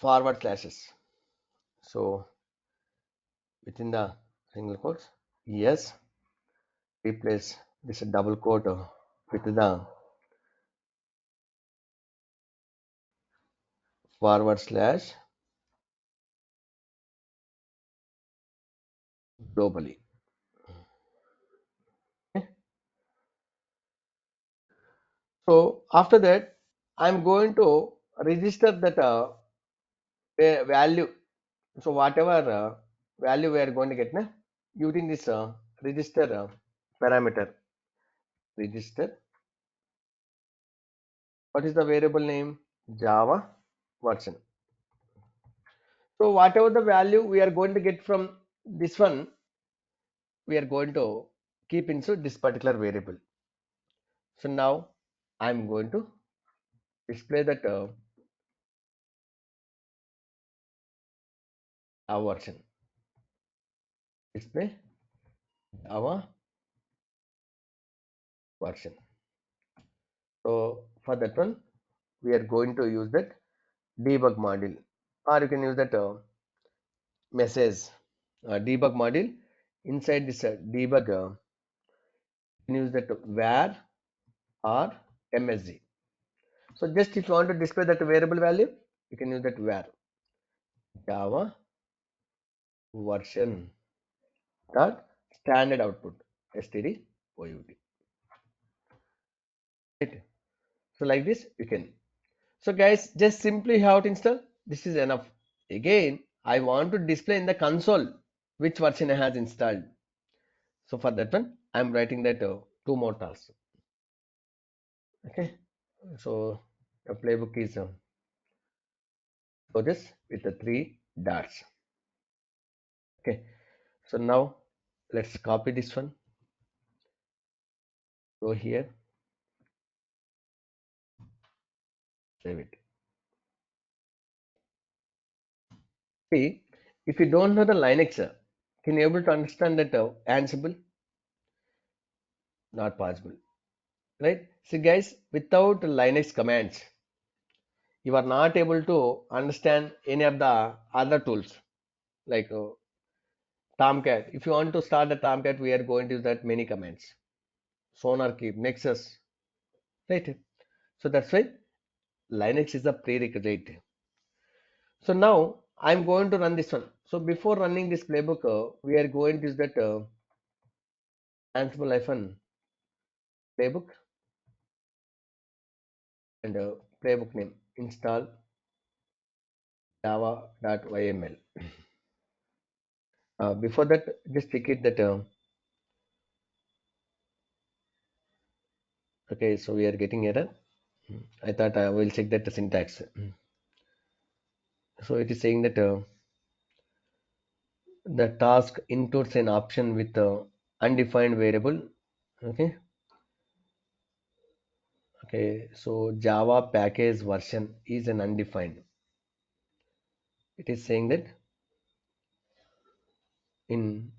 forward slashes. So within the single quotes, yes, replace this double quote with the forward slash globally. Okay. So after that, I'm going to register that value. So whatever value we are going to get na, using this register parameter. Register. What is the variable name? Java version. So whatever the value we are going to get from this one, we are going to keep inside this particular variable. So now I'm going to display that Java version. Display Java version. So for that one, we are going to use that debug module, or you can use that message debug module. Inside this debug, you can use that var or msg. So just if you want to display that variable value, you can use that var Java version dot standard output std out. Right. So like this you can. So guys, just simply how to install. This is enough. Again, I want to display in the console which version I has installed. So for that one, I'm writing that two more tasks. Okay, so the playbook is so this with the three dots. Okay, so now let's copy this one. Go here, save it. See, if you don't know the Linux, can you able to understand that Ansible? Not possible, right? See, guys, without Linux commands, you are not able to understand any of the other tools like Tomcat. If you want to start the Tomcat, we are going to use that many commands. Sonar keep, Nexus, right? So that's why Linux is a prerequisite. So now I'm going to run this one. So before running this playbook, we are going to use that Ansible hyphen playbook and playbook name install java.yml. Before that, just check it that okay. So we are getting error. I thought I will check that the syntax. So it is saying that the task includes an option with undefined variable. Okay. Okay. So Java package version is an undefined. It is saying that in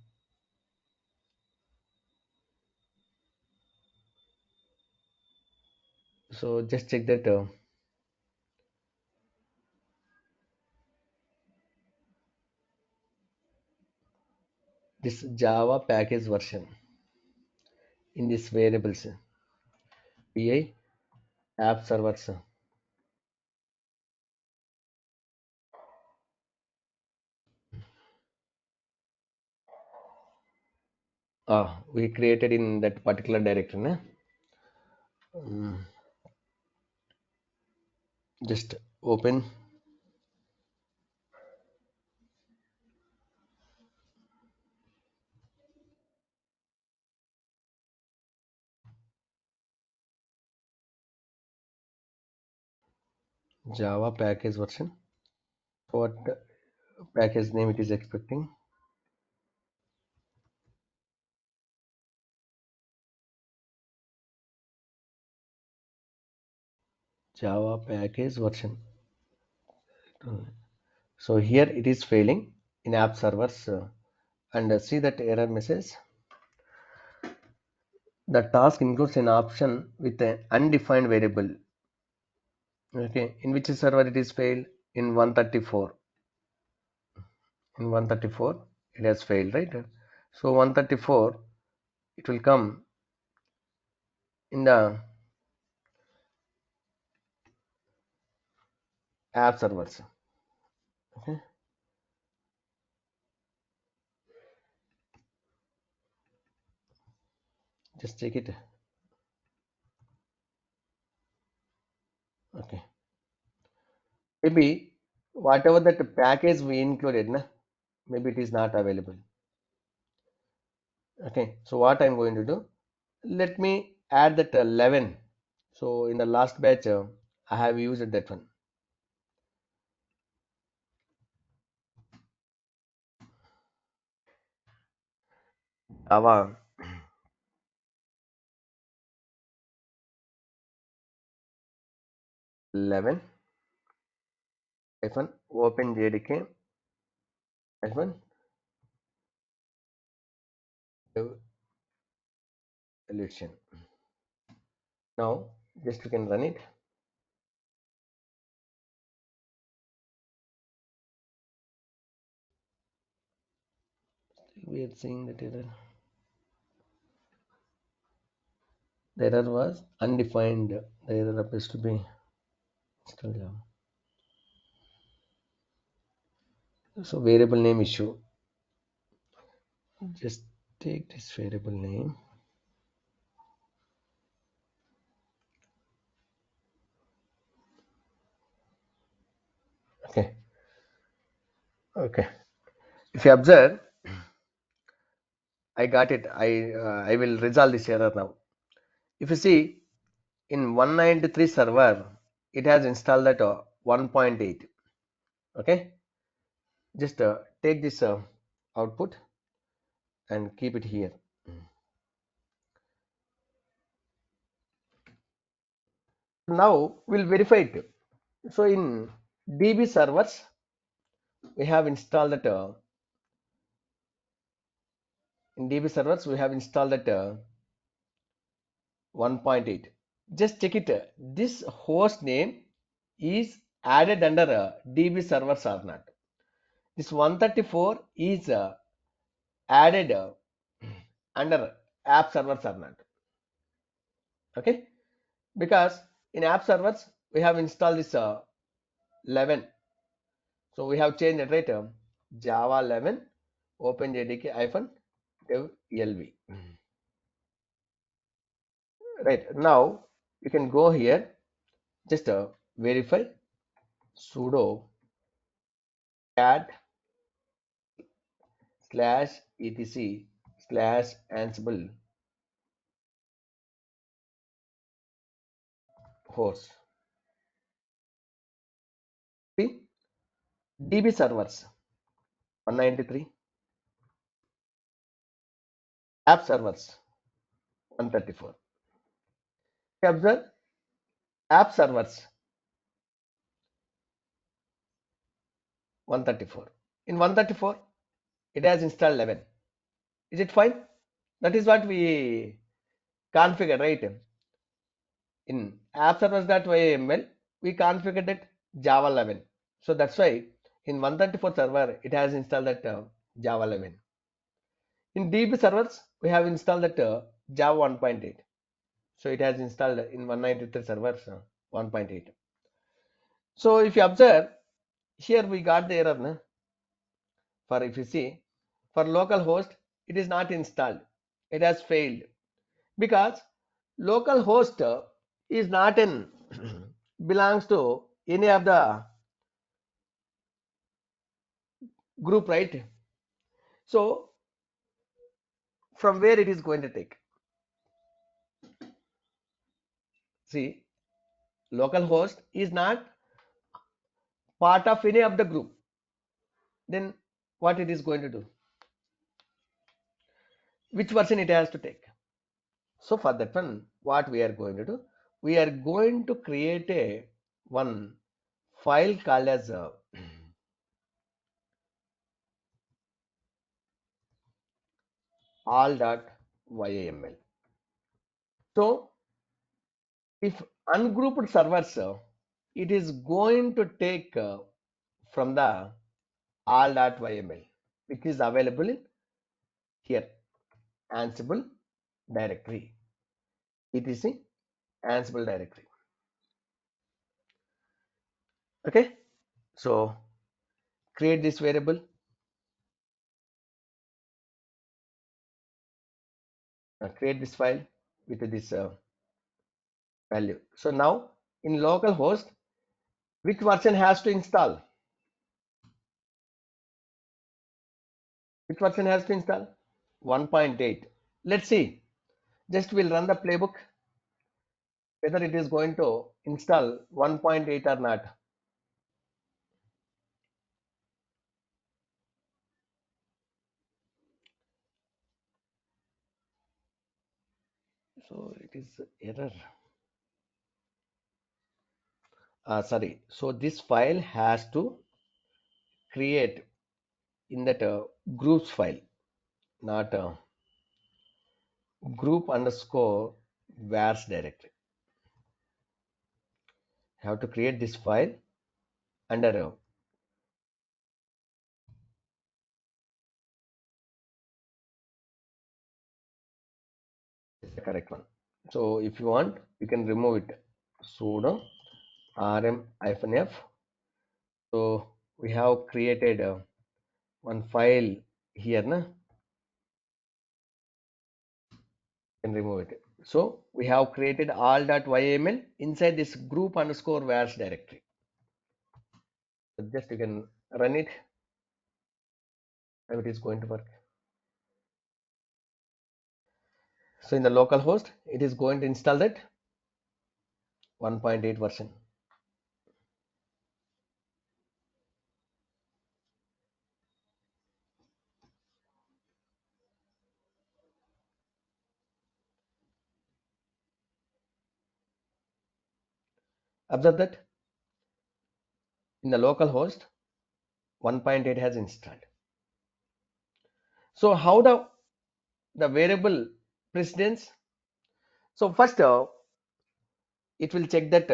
so just check that this Java package version in this variables pi app servers. We created in that particular directory. Na? Mm, just open Java package version. What package name it is expecting? Java package version. So here it is failing in app servers and see that error message. The task includes an option with an undefined variable. Okay, in which server it is failed in 134. In 134 it has failed, right? So 134 it will come in the app servers. Okay, just check it. Okay, maybe whatever that package we included, na, maybe it is not available. Okay, so what I'm going to do, let me add that 11. So in the last batch I have used that one. Java 11 hyphen open jdk hyphen solution. Now just you can run it. We are seeing that error. The error was undefined. The error appears to be still Java. So variable name issue. Just take this variable name. Okay. Okay. If you observe, I got it. I will resolve this error now. If you see in 193 server, it has installed that 1.8. Okay, just take this output and keep it here. Now we'll verify it. So in DB servers, we have installed that that 1.8. Just check it. This host name is added under DB servers or not. This 134 is added under app servers or not. Okay, because in app servers we have installed this 11. So we have changed it, right? Java 11 OpenJDK hyphen dev elv. Right, now you can go here, just verify sudo cat /etc/ansible host. See, DB servers 193, app servers 134. Observe app servers 134. In 134, it has installed 11. Is it fine? That is what we configured, right? In app servers.yml, we configured it Java 11. So that's why in 134 server, it has installed that Java 11. In DB servers, we have installed that Java 1.8. So it has installed in 193 servers 1.8. So if you observe, here we got the error. Na? For if you see, for local host, it is not installed. It has failed because local host is not in belongs to any of the group, right? So from where it is going to take? See, local host is not part of any of the group. Then what it is going to do? Which version it has to take? So for that one, what we are going to do? We are going to create a one file called as all.yaml. So if ungrouped servers, it is going to take from the all.yml, which is available in here Ansible directory, etc Ansible directory. Okay, so create this variable, create this file with this value. So now in localhost, which version has to install? Which version has to install? 1.8. Let's see. Just we'll run the playbook whether it is going to install 1.8 or not. So it is error. Sorry. So this file has to create in that groups file, not group underscore vars directory. Have to create this file under the correct one. So if you want, you can remove it. Sudo rm-f. So we have created one file here, na? Can remove it. So we have created all.yml inside this group underscore vars directory. So just you can run it, and it is going to work. So in the local host, it is going to install that 1.8 version. Observe that in the local host, 1.8 has installed. So how the variable precedence? So first, it will check that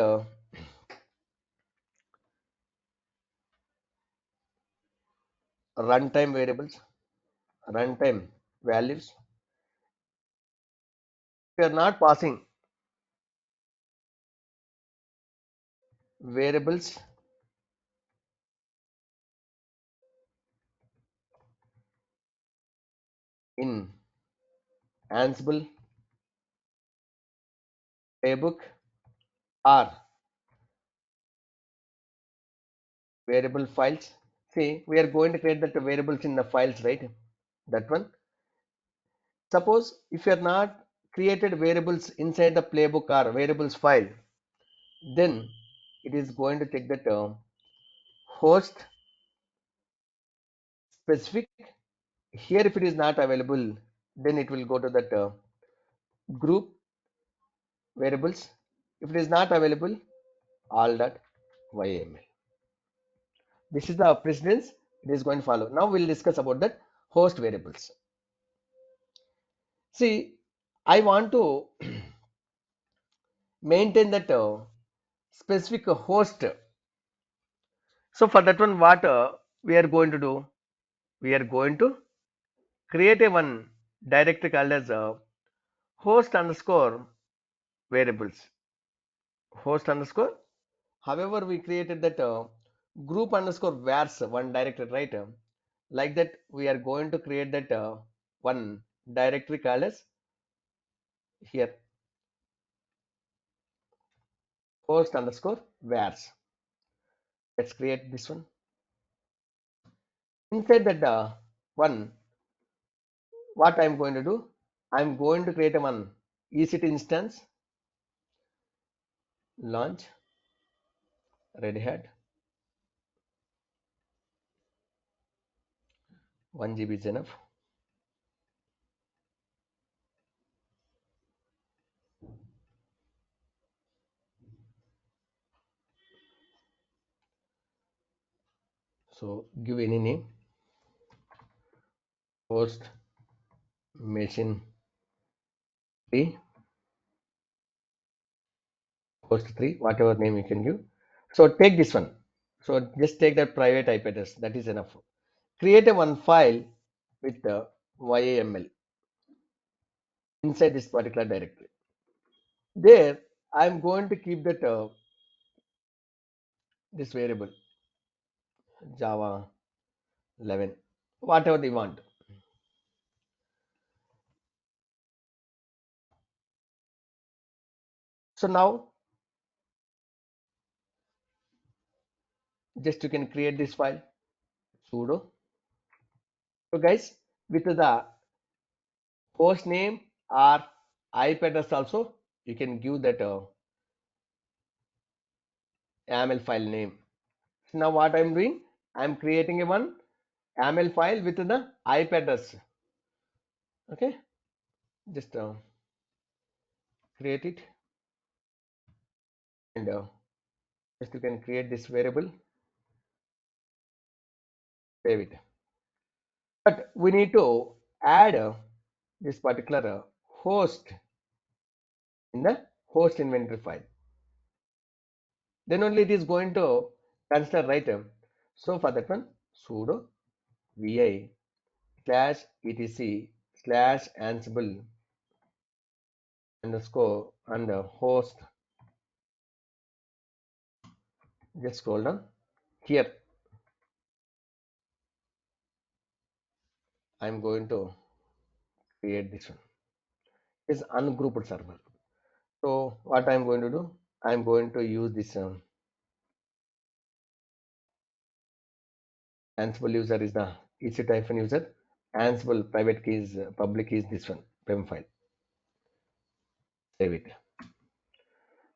runtime variables, runtime values. If you are not passing variables in Ansible, Playbook, or variable files. See, we are going to create that variables in the files, right? That one. Suppose if you are not created variables inside the playbook or variables file, then it is going to check that host specific. Here, if it is not available, then it will go to that group variables. If it is not available, all.yml. This is the precedence it is going to follow. Now we'll discuss about that host variables. See, I want to maintain that specific host. So for that one, what we are going to do? We are going to create a one directory called as host underscore variables. Host underscore. However, we created that group underscore vars one directory, right? Like that, we are going to create that one directory called as here host underscore vars. Let's create this one. Inside that one, what I'm going to do? I'm going to create a one EC2 instance, launch Red Hat, 1 GB is enough. So give any name, host machine 3, host 3, whatever name you can give. So take this one. So just take that private IP address, that is enough. Create a one file with the YAML inside this particular directory. There, I'm going to keep that this variable Java 11, whatever they want. So now, just you can create this file sudo. So guys, with the host name or IP address also, you can give that YAML file name. So now what I'm doing, I'm creating a one YAML file with the IP address. Okay, just create it and just you can create this variable, save it. But we need to add this particular host in the host inventory file. Then only it is going to consider right. So for that one, sudo vi slash etc slash ansible underscore and host. Just scroll down here. I'm going to create this one. Is ungrouped server. So what I'm going to do? I'm going to use this Ansible user is the EC-user. Ansible private key is public key is this one PEM file. Save it.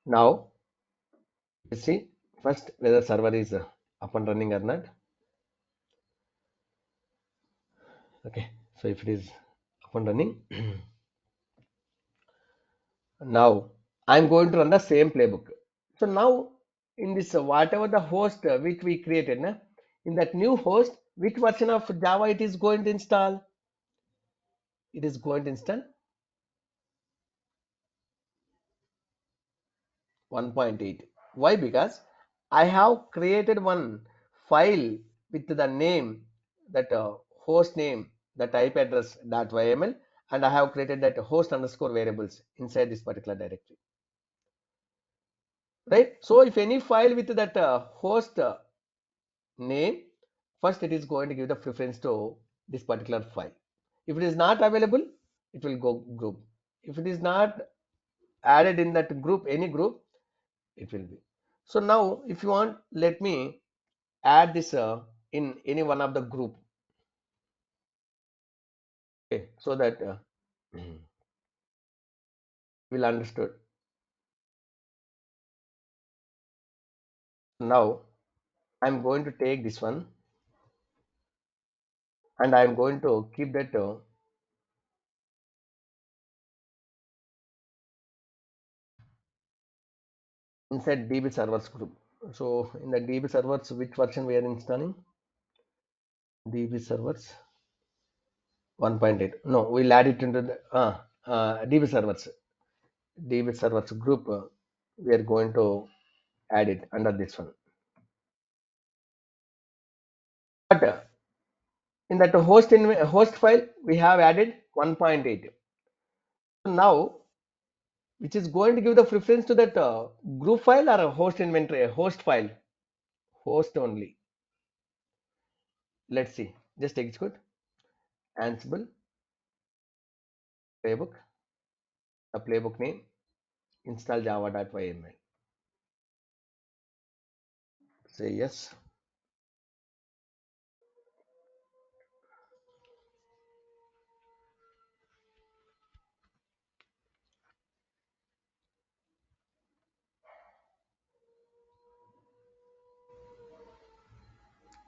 Now you see first whether server is up and running or not. Okay, so if it is up and running, now I'm going to run the same playbook. So now in this whatever the host which we created, na, in that new host, which version of Java it is going to install? It is going to install 1.8. Why? Because I have created one file with the name, that host name, that IP address .yml, and I have created that host underscore variables inside this particular directory. Right? So if any file with that host name, first it is going to give the preference to this particular file. If it is not available, it will go group. If it is not added in that group, any group, it will be. So now if you want, let me add this in any one of the group. Okay, so that will understood. Now I'm going to take this one and I'm going to keep that inside DB servers group. So in the DB servers, which version we are installing? DB servers 1.8. No, we'll add it into the DB servers group. We are going to add it under this one. But in that host file, we have added 1.8. So now, which is going to give the preference to that group file or a host inventory, a host file, host only. Let's see. Just execute Ansible playbook, the playbook name, install java.yml. Say yes.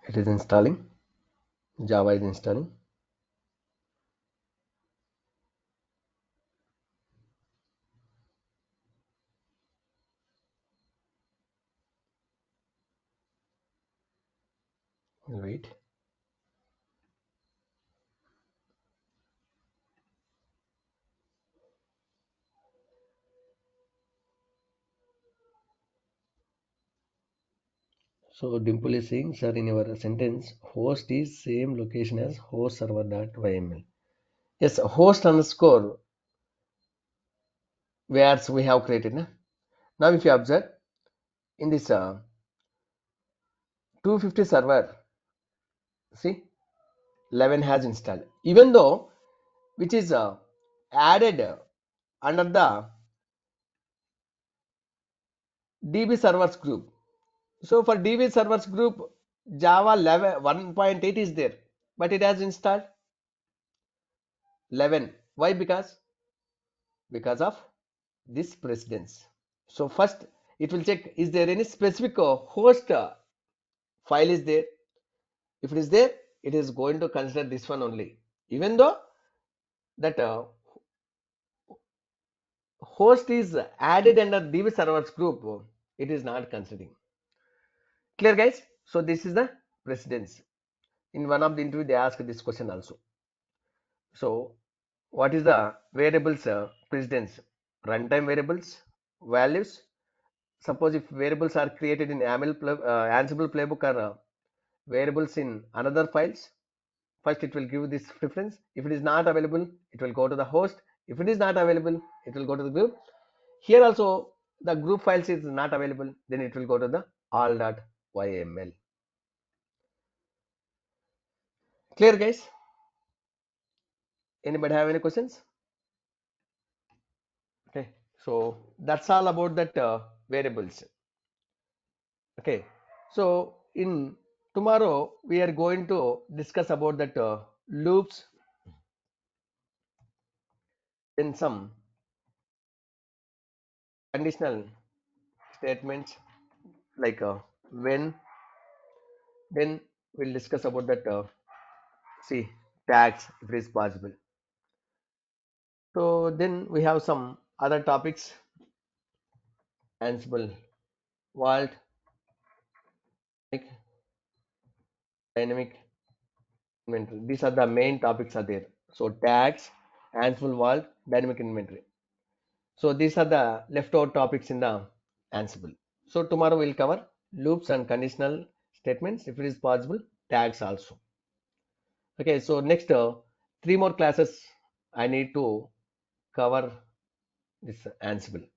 It is installing. Java is installing. Wait. So Dimple is saying, sir, in your sentence, host is same location as host server.yml. Yes, host underscore where we have created. Na? Now if you observe in this 250 server, see 11 has installed. Even though which is added under the DB servers group. So for DB servers group, Java 11 1.8 is there, but it has installed 11. Why? Because of this precedence. So first it will check, is there any specific host file is there. If it is there, it is going to consider this one only, even though that host is added under DB servers group, it is not considering. Clear, guys? So this is the precedence. In one of the interview they asked this question also. So what is the variables precedence? Runtime variables, values. Suppose if variables are created in Ansible playbook or variables in another files, first it will give this preference. If it is not available, it will go to the host. If it is not available, it will go to the group. Here also the group files is not available, then it will go to the all.yml. Clear, guys? Anybody have any questions? Okay, so that's all about that variables. Okay, so in tomorrow we are going to discuss about that loops, then some conditional statements like when, then we'll discuss about that see tags if it is possible. So then we have some other topics, Ansible, Vault, like dynamic inventory. These are the main topics are there. So tags, Ansible, Vault, dynamic inventory. So these are the leftover topics in the Ansible. So tomorrow we'll cover loops and conditional statements if it is possible, tags also. Okay, so next three more classes I need to cover this Ansible.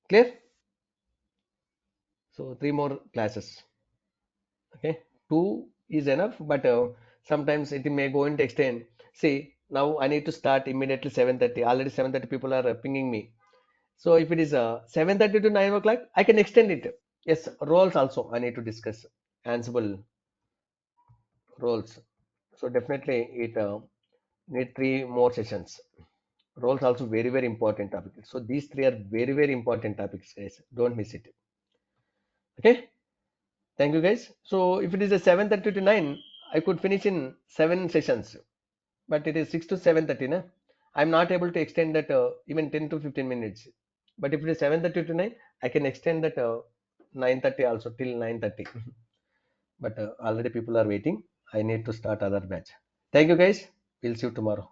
Clear? So three more classes. Okay, two is enough, but sometimes it may go into extend. See, now I need to start immediately 7:30. Already 7:30 people are pinging me. So if it is 7:30 to 9 o'clock, I can extend it. Yes, roles also I need to discuss. Ansible roles. So definitely it need three more sessions. Roles also very important topic. So these three are very important topics, guys. Don't miss it. Okay. Thank you, guys. So if it is a 7:30 to 9, I could finish in seven sessions, but it is 6 to 7:30. Na? I'm not able to extend that even 10 to 15 minutes. But if it is 7:30 to 9, I can extend that 9:30 also till 9:30. But already people are waiting. I need to start other batch. Thank you, guys. We'll see you tomorrow.